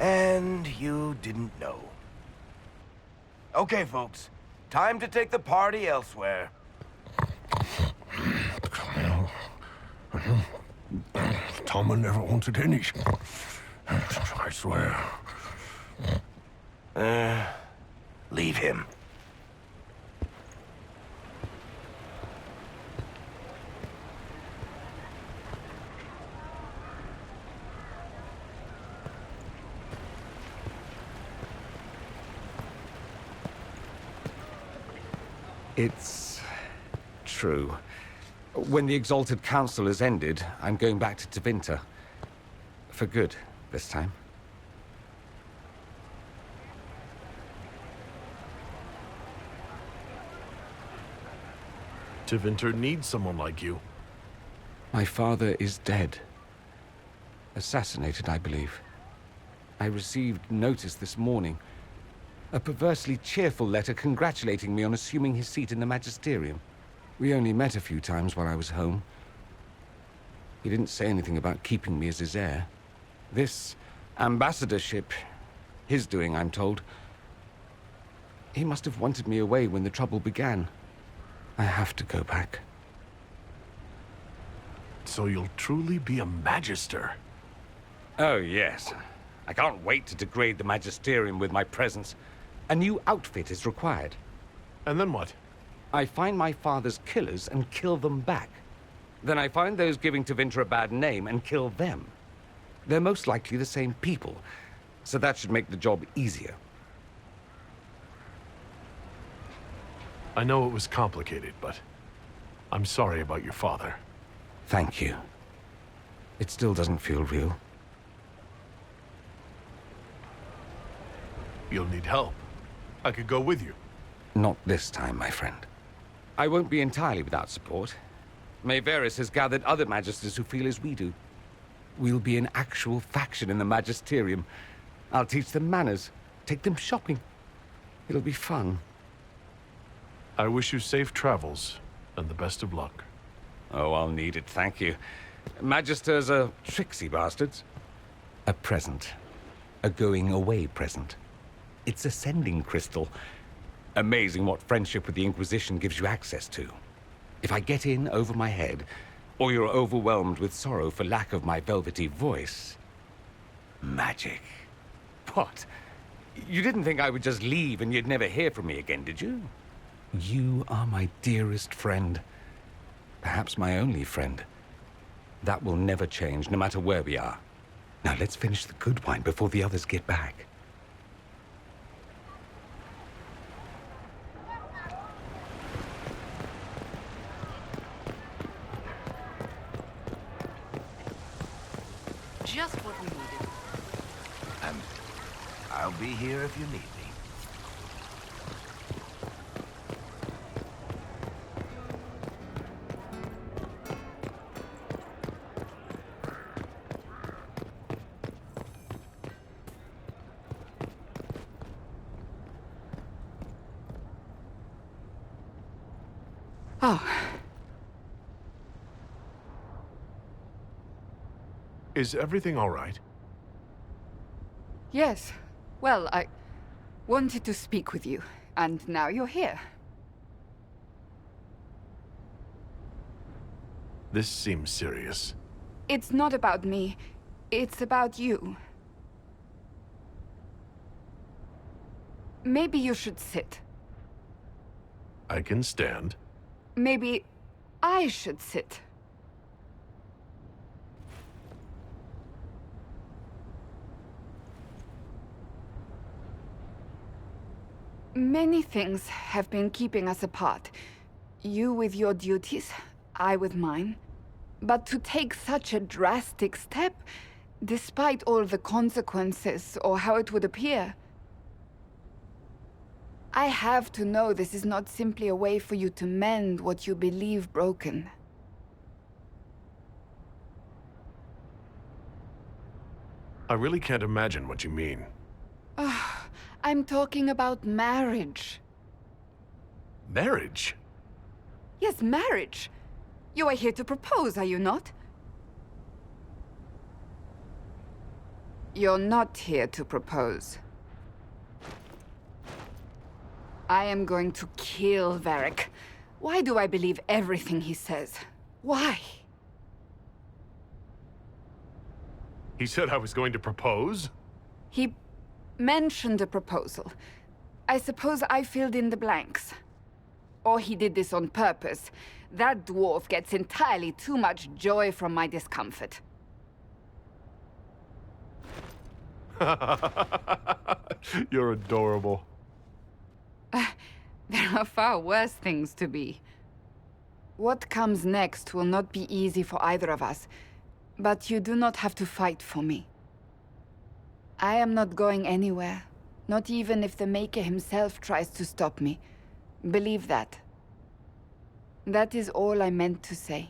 And you didn't know. Okay, folks. Time to take the party elsewhere. Tama never wanted any. I swear. Leave him. It's true. When the Exalted Council has ended, I'm going back to Tevinter. For good, this time. Tevinter needs someone like you. My father is dead. Assassinated, I believe. I received notice this morning. A perversely cheerful letter congratulating me on assuming his seat in the magisterium. We only met a few times while I was home. He didn't say anything about keeping me as his heir. This ambassadorship, his doing, I'm told. He must have wanted me away when the trouble began. I have to go back. So you'll truly be a magister? Oh, yes. I can't wait to degrade the magisterium with my presence. A new outfit is required. And then what? I find my father's killers and kill them back. Then I find those giving Tevinter a bad name and kill them. They're most likely the same people, so that should make the job easier. I know it was complicated, but I'm sorry about your father. Thank you. It still doesn't feel real. You'll need help. I could go with you. Not this time, my friend. I won't be entirely without support. Mayveris has gathered other magisters who feel as we do. We'll be an actual faction in the magisterium. I'll teach them manners, take them shopping. It'll be fun. I wish you safe travels, and the best of luck. Oh, I'll need it, thank you. Magisters are tricksy bastards. A present. A going-away present. It's a sending crystal. Amazing what friendship with the Inquisition gives you access to. If I get in over my head, or you're overwhelmed with sorrow for lack of my velvety voice... magic. What? You didn't think I would just leave and you'd never hear from me again, did you? You are my dearest friend. Perhaps my only friend. That will never change, no matter where we are. Now let's finish the good wine before the others get back. Just what we needed. And I'll be here if you need me. Oh. Is everything all right? Yes. Well, I wanted to speak with you, and now you're here. This seems serious. It's not about me. It's about you. Maybe you should sit. I can stand. Maybe I should sit. Many things have been keeping us apart. You with your duties, I with mine. But to take such a drastic step, despite all the consequences or how it would appear, I have to know this is not simply a way for you to mend what you believe broken. I really can't imagine what you mean. I'm talking about marriage. Marriage? Yes, marriage. You are here to propose, are you not? You're not here to propose. I am going to kill Varric. Why do I believe everything he says? Why? He said I was going to propose? He mentioned a proposal. I suppose I filled in the blanks. Or he did this on purpose. That dwarf gets entirely too much joy from my discomfort. You're adorable. There are far worse things to be. What comes next will not be easy for either of us, but you do not have to fight for me. I am not going anywhere, not even if the Maker himself tries to stop me. Believe that. That is all I meant to say.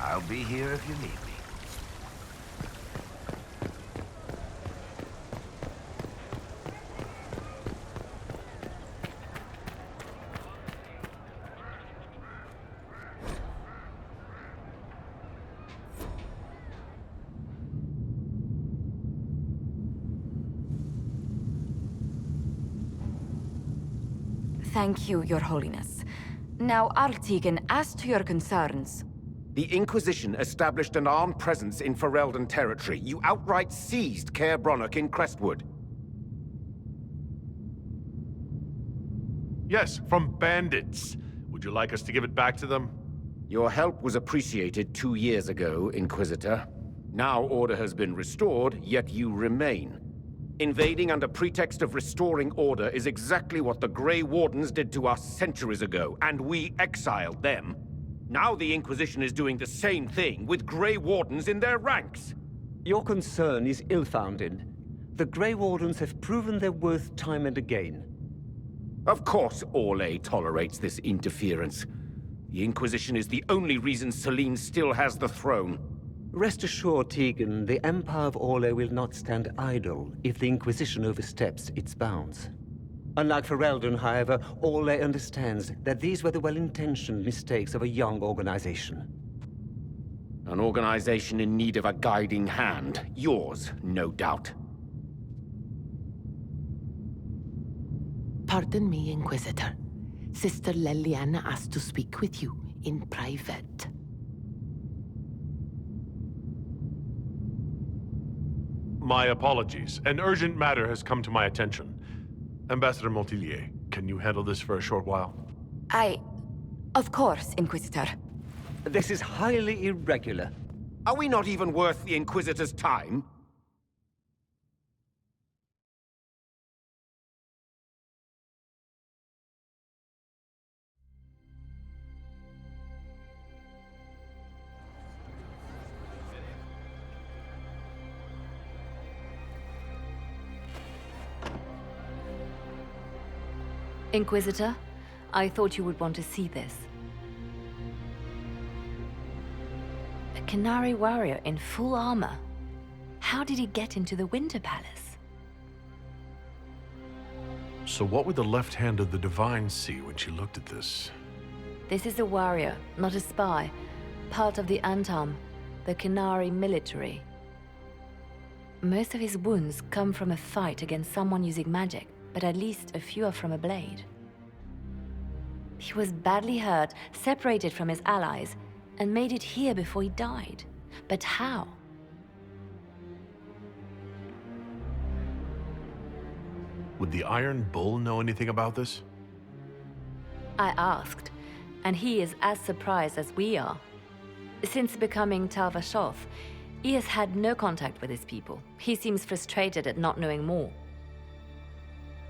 I'll be here if you need me. Thank you, Your Holiness. Now, Artigan, as to your concerns... The Inquisition established an armed presence in Ferelden territory. You outright seized ᴘᴜᴇᴜ in Crestwood. Yes, from bandits. Would you like us to give it back to them? Your help was appreciated 2 years ago, Inquisitor. Now order has been restored, yet you remain. Invading under pretext of restoring order is exactly what the Grey Wardens did to us centuries ago, and we exiled them. Now the Inquisition is doing the same thing with Grey Wardens in their ranks. Your concern is ill-founded. The Grey Wardens have proven their worth time and again. Of course Orlais tolerates this interference. The Inquisition is the only reason Selene still has the throne. Rest assured, Tegan, the Empire of Orlais will not stand idle if the Inquisition oversteps its bounds. Unlike Ferelden, however, Orlais understands that these were the well-intentioned mistakes of a young organization. An organization in need of a guiding hand. Yours, no doubt. Pardon me, Inquisitor. Sister Leliana asked to speak with you in private. My apologies. An urgent matter has come to my attention. Ambassador Montillier, can you handle this for a short while? Of course, Inquisitor. This is highly irregular. Are we not even worth the Inquisitor's time? Inquisitor, I thought you would want to see this. A Qunari warrior in full armor. How did he get into the Winter Palace? So what would the left hand of the Divine see when she looked at this? This is a warrior, not a spy. Part of the Antam, the Qunari military. Most of his wounds come from a fight against someone using magic, but at least a few are from a blade. He was badly hurt, separated from his allies, and made it here before he died. But how? Would the Iron Bull know anything about this? I asked, and he is as surprised as we are. Since becoming Tal-Vashoth, he has had no contact with his people. He seems frustrated at not knowing more.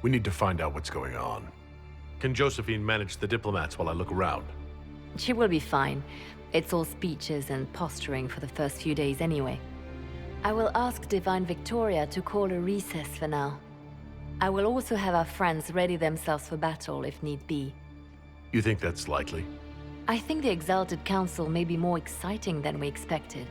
We need to find out what's going on. Can Josephine manage the diplomats while I look around? She will be fine. It's all speeches and posturing for the first few days anyway. I will ask Divine Victoria to call a recess for now. I will also have our friends ready themselves for battle if need be. You think that's likely? I think the Exalted Council may be more exciting than we expected.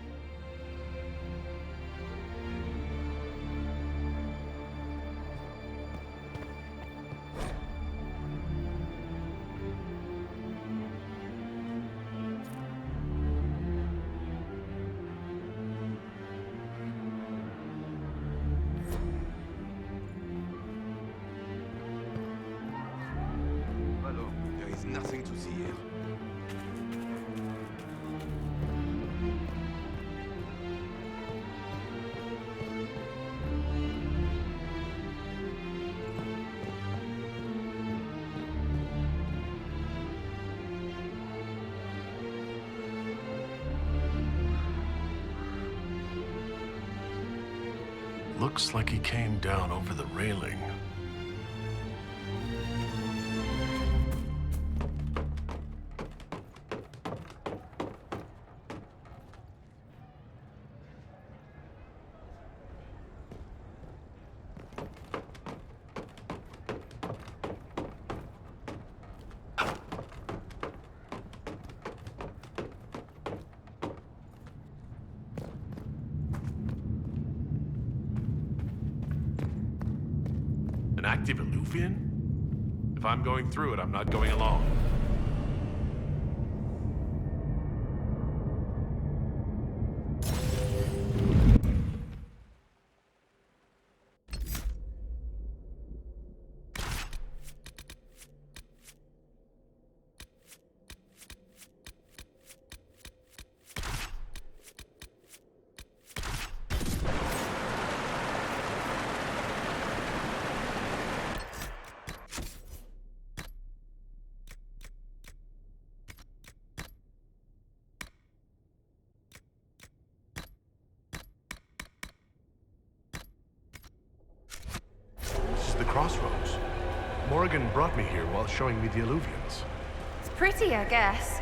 There is nothing to see here. Looks like he came down over the railing. An active Illuvian? If I'm going through it, I'm not going alone. The crossroads. Morrigan brought me here while showing me the Illuvians. It's pretty, I guess.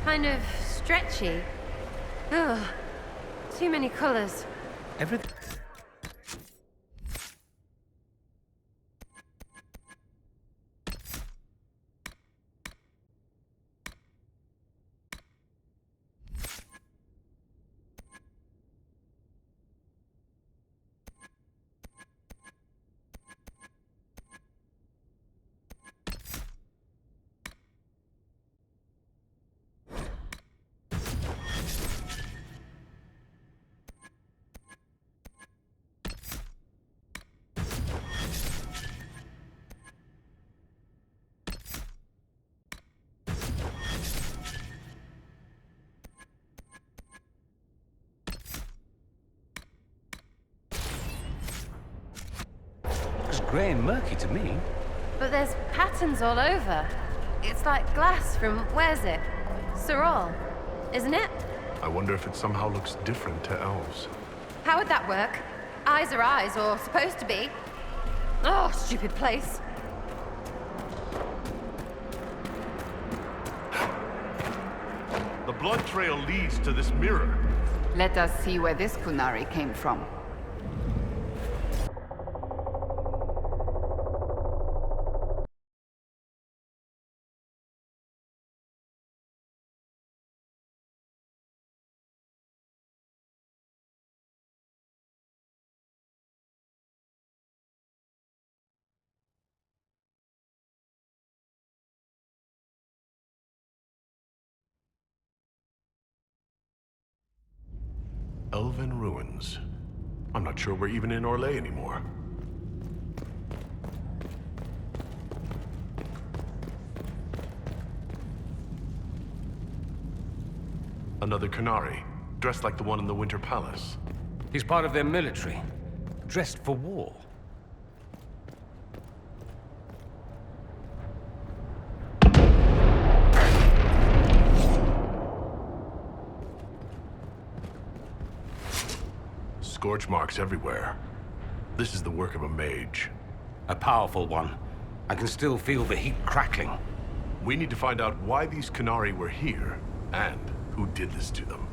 Kind of stretchy. Ugh. Too many colors. Everything. Grey and murky to me. But there's patterns all over. It's like glass from, where's it? Sorol, isn't it? I wonder if it somehow looks different to elves. How would that work? Eyes are eyes, or supposed to be. Oh, stupid place. The blood trail leads to this mirror. Let us see where this Kunari came from. Elven ruins. I'm not sure we're even in Orlais anymore. Another Qunari, dressed like the one in the Winter Palace. He's part of their military, dressed for war. Scorch marks everywhere. This is the work of a mage. A powerful one. I can still feel the heat crackling. We need to find out why these Qunari were here, and who did this to them.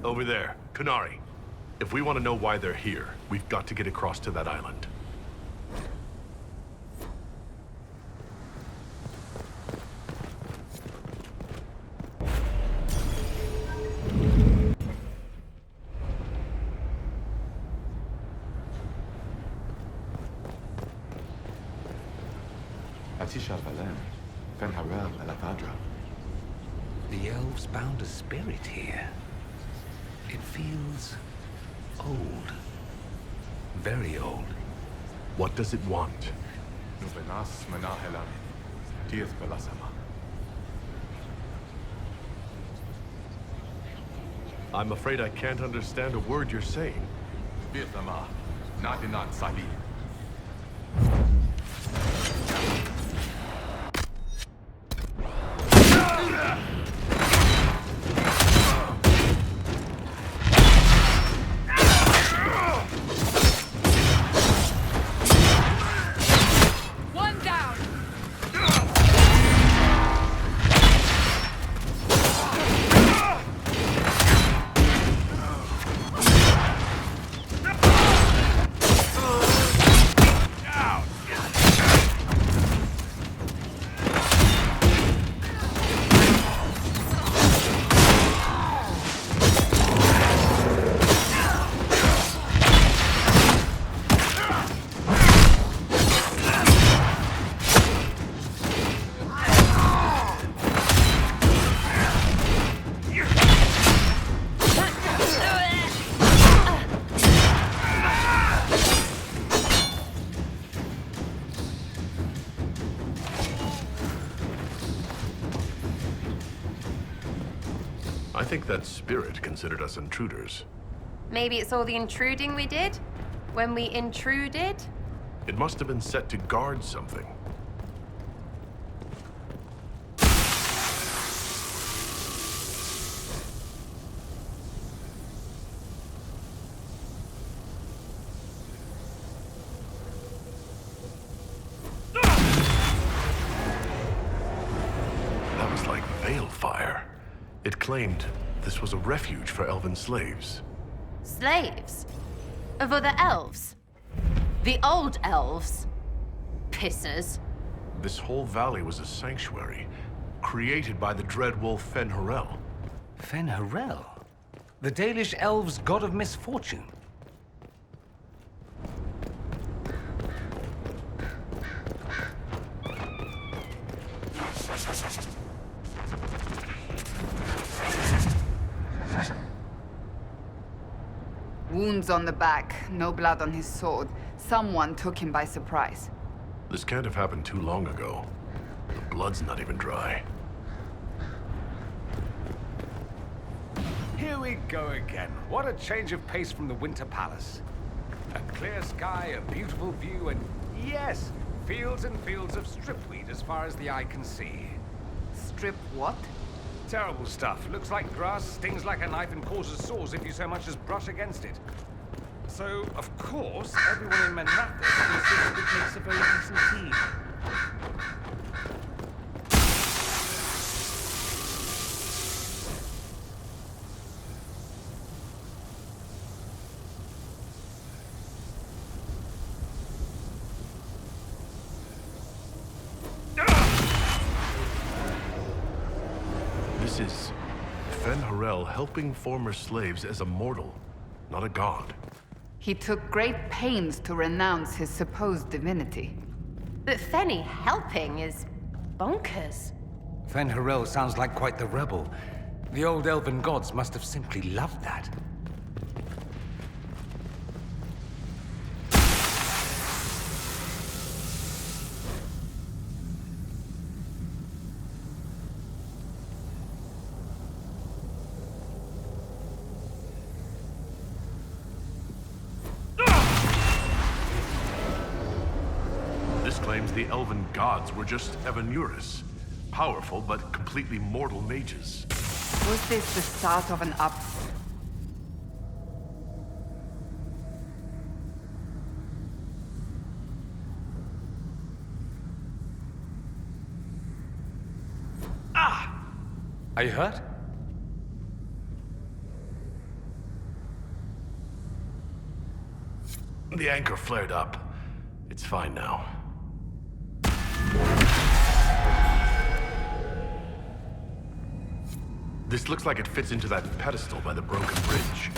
Over there, Qunari. If we want to know why they're here, we've got to get across to that island. The elves bound a spirit here. It feels old. Very old. What does it want? I'm afraid I can't understand a word you're saying. One down! I think that spirit considered us intruders. Maybe it's all the intruding we did? When we intruded? It must have been set to guard something. That was like veil fire. It claimed this was a refuge for elven slaves. Slaves? Of other elves? The old elves? Pissers. This whole valley was a sanctuary, created by the dread wolf Fen-Harel. Fen-Harel? The Dalish elves' god of misfortune. Wounds on the back, no blood on his sword. Someone took him by surprise. This can't have happened too long ago. The blood's not even dry. Here we go again. What a change of pace from the Winter Palace. A clear sky, a beautiful view, and yes, fields and fields of stripweed as far as the eye can see. Strip what? Terrible stuff. Looks like grass, stings like a knife, and causes sores if you so much as brush against it. So, of course, everyone in Menathus insists it makes a very decent tea. This is Fen-Harel helping former slaves as a mortal, not a god. He took great pains to renounce his supposed divinity. But Fenny helping is bonkers. Fen-Harel sounds like quite the rebel. The old elven gods must have simply loved that. Claims the elven gods were just Evanuris, powerful but completely mortal mages. Was this the start of an Are you hurt? The anchor flared up. It's fine now. This looks like it fits into that pedestal by the broken bridge.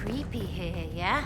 Creepy here, yeah?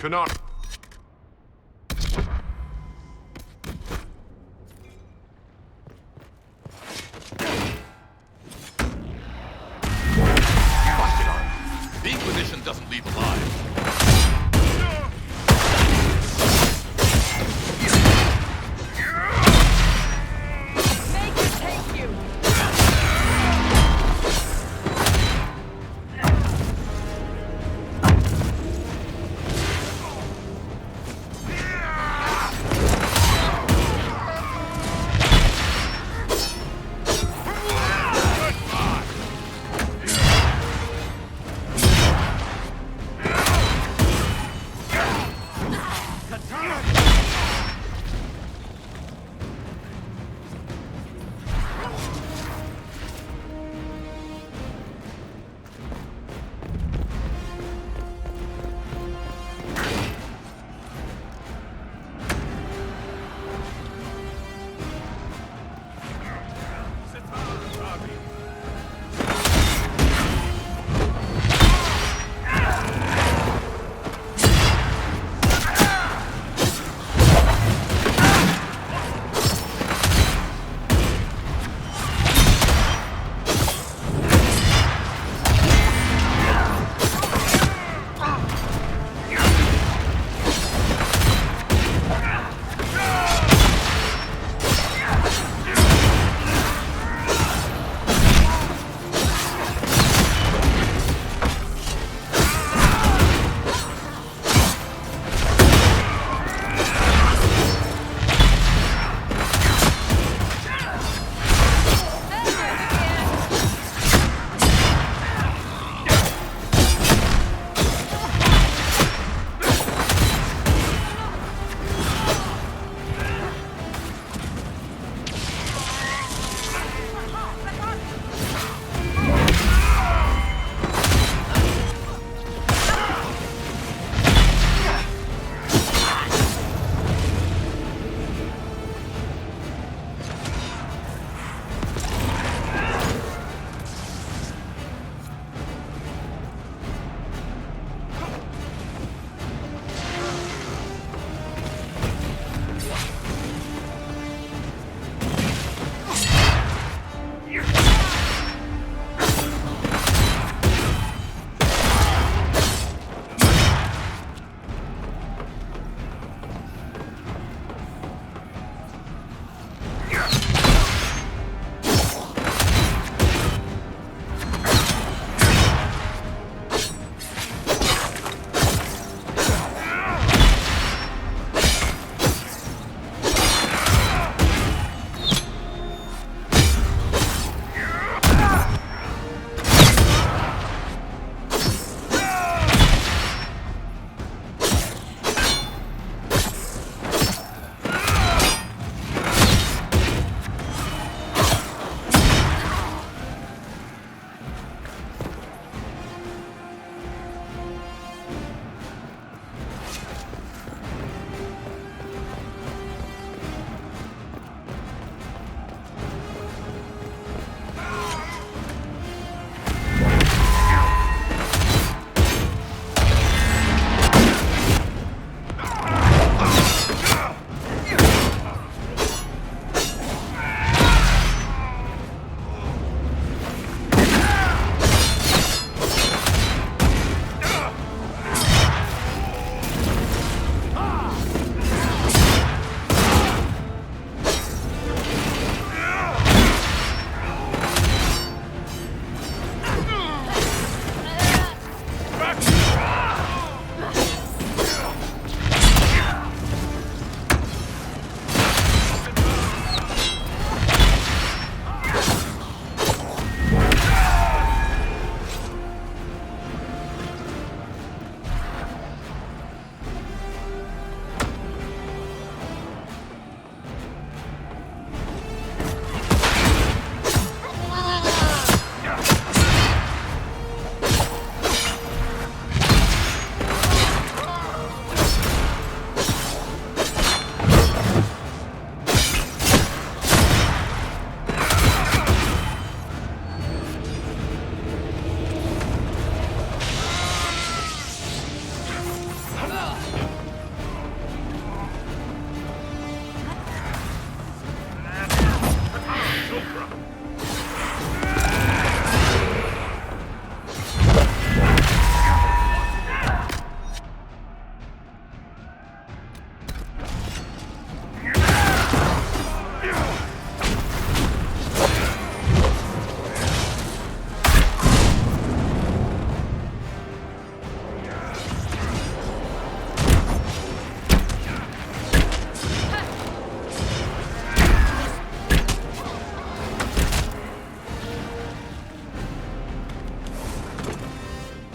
Canal. The Inquisition doesn't leave alive.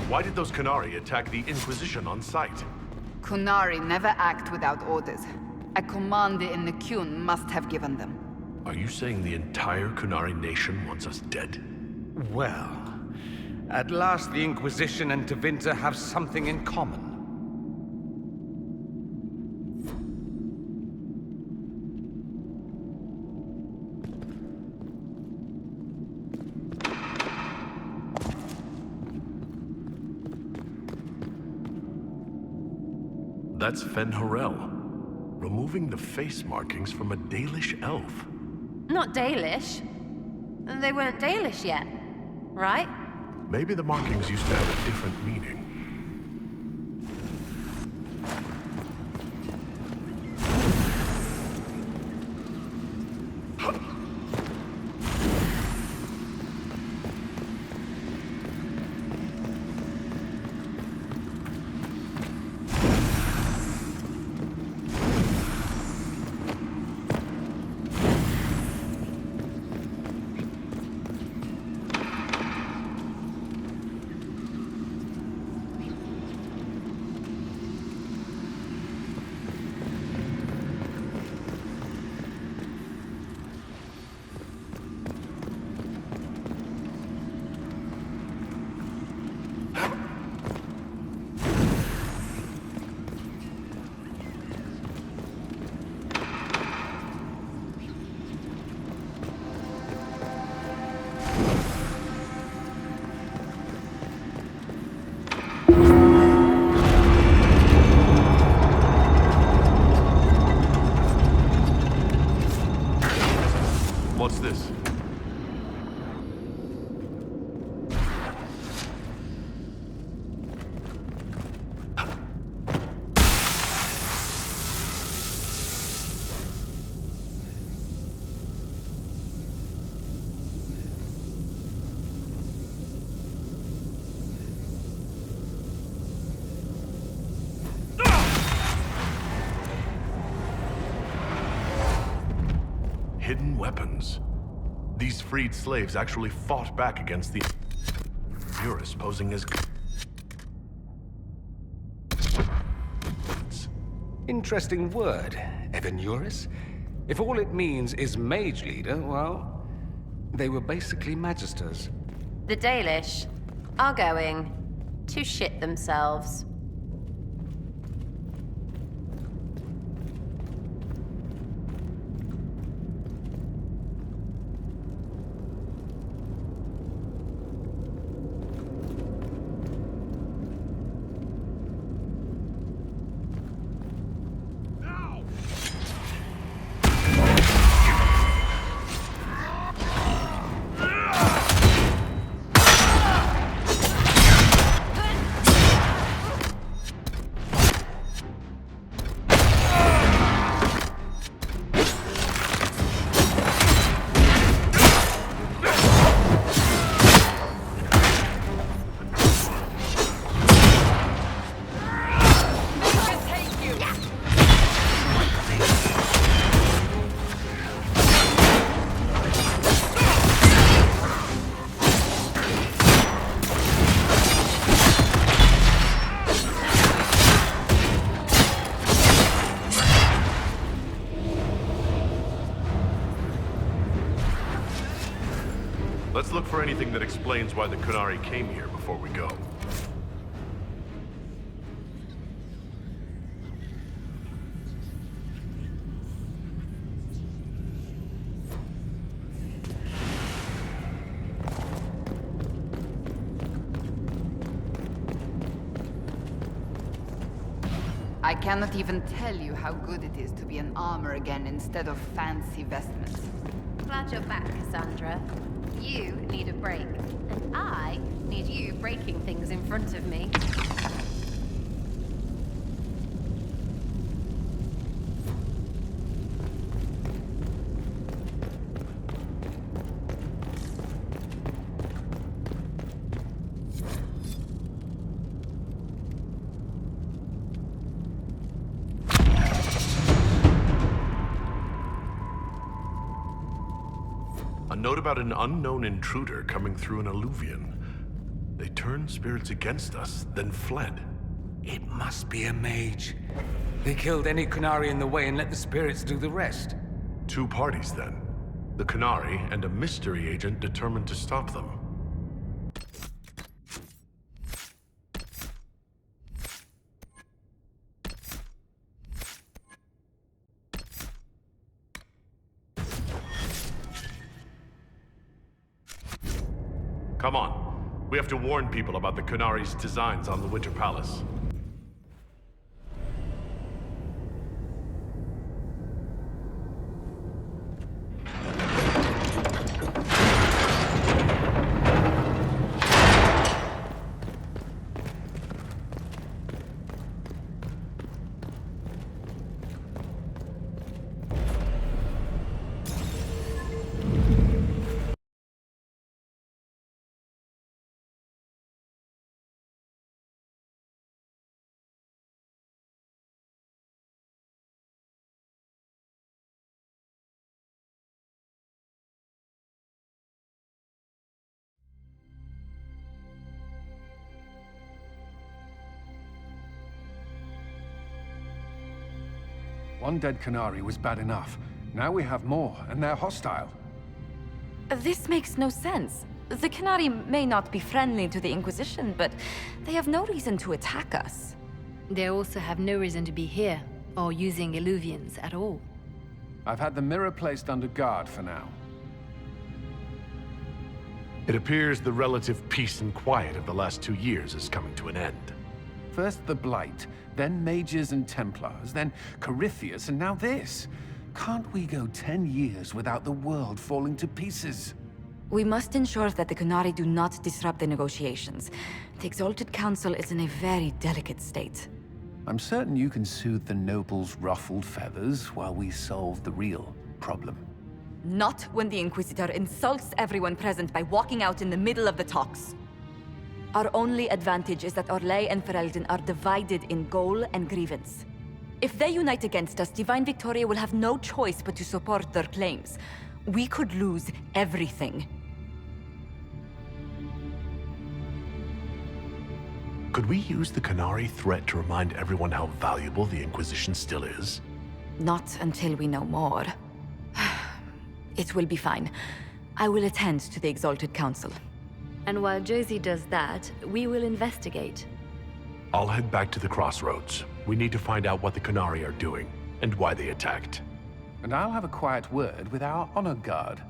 Why did those Qunari attack the Inquisition on sight? Qunari never act without orders. A command the ᴘᴜᴇᴅᴜ must have given them. Are you saying the entire Qunari nation wants us dead? Well, at last the Inquisition and Tevinter have something in common. That's Fen'Harel, removing the face markings from a Dalish elf. Not Dalish. They weren't Dalish yet, right? Maybe the markings used to have a different meaning. What's this? Hidden weapons. These freed slaves actually fought back against the Eurus posing as... Interesting word, Evanurus. If all it means is mage leader, well, they were basically magisters. The Dalish are going to shit themselves. Let's look for anything that explains why the Qunari came here before we go. I cannot even tell you how good it is to be in armor again instead of fancy vestments. Glad you're back, Cassandra. You need a break, and I need you breaking things in front of me. A note about an unknown intruder coming through an alluvion. They turned spirits against us, then fled. It must be a mage. They killed any Qunari in the way and let the spirits do the rest. Two parties, then. The Qunari and a mystery agent determined to stop them. Come on. We have to warn people about the Qunari's designs on the Winter Palace. One dead Qunari was bad enough. Now we have more, and they're hostile. This makes no sense. The Qunari may not be friendly to the Inquisition, but they have no reason to attack us. They also have no reason to be here, or using Illuvians at all. I've had the mirror placed under guard for now. It appears the relative peace and quiet of the last 2 years is coming to an end. First the Blight, then Mages and Templars, then Corypheus, and now this. Can't we go 10 years without the world falling to pieces? We must ensure that the Qunari do not disrupt the negotiations. The Exalted Council is in a very delicate state. I'm certain you can soothe the nobles' ruffled feathers while we solve the real problem. Not when the Inquisitor insults everyone present by walking out in the middle of the talks. Our only advantage is that Orlais and Ferelden are divided in goal and grievance. If they unite against us, Divine Victoria will have no choice but to support their claims. We could lose everything. Could we use the Qunari threat to remind everyone how valuable the Inquisition still is? Not until we know more. It will be fine. I will attend to the Exalted Council. And while Josie does that, we will investigate. I'll head back to the crossroads. We need to find out what the Qunari are doing, and why they attacked. And I'll have a quiet word with our honor guard.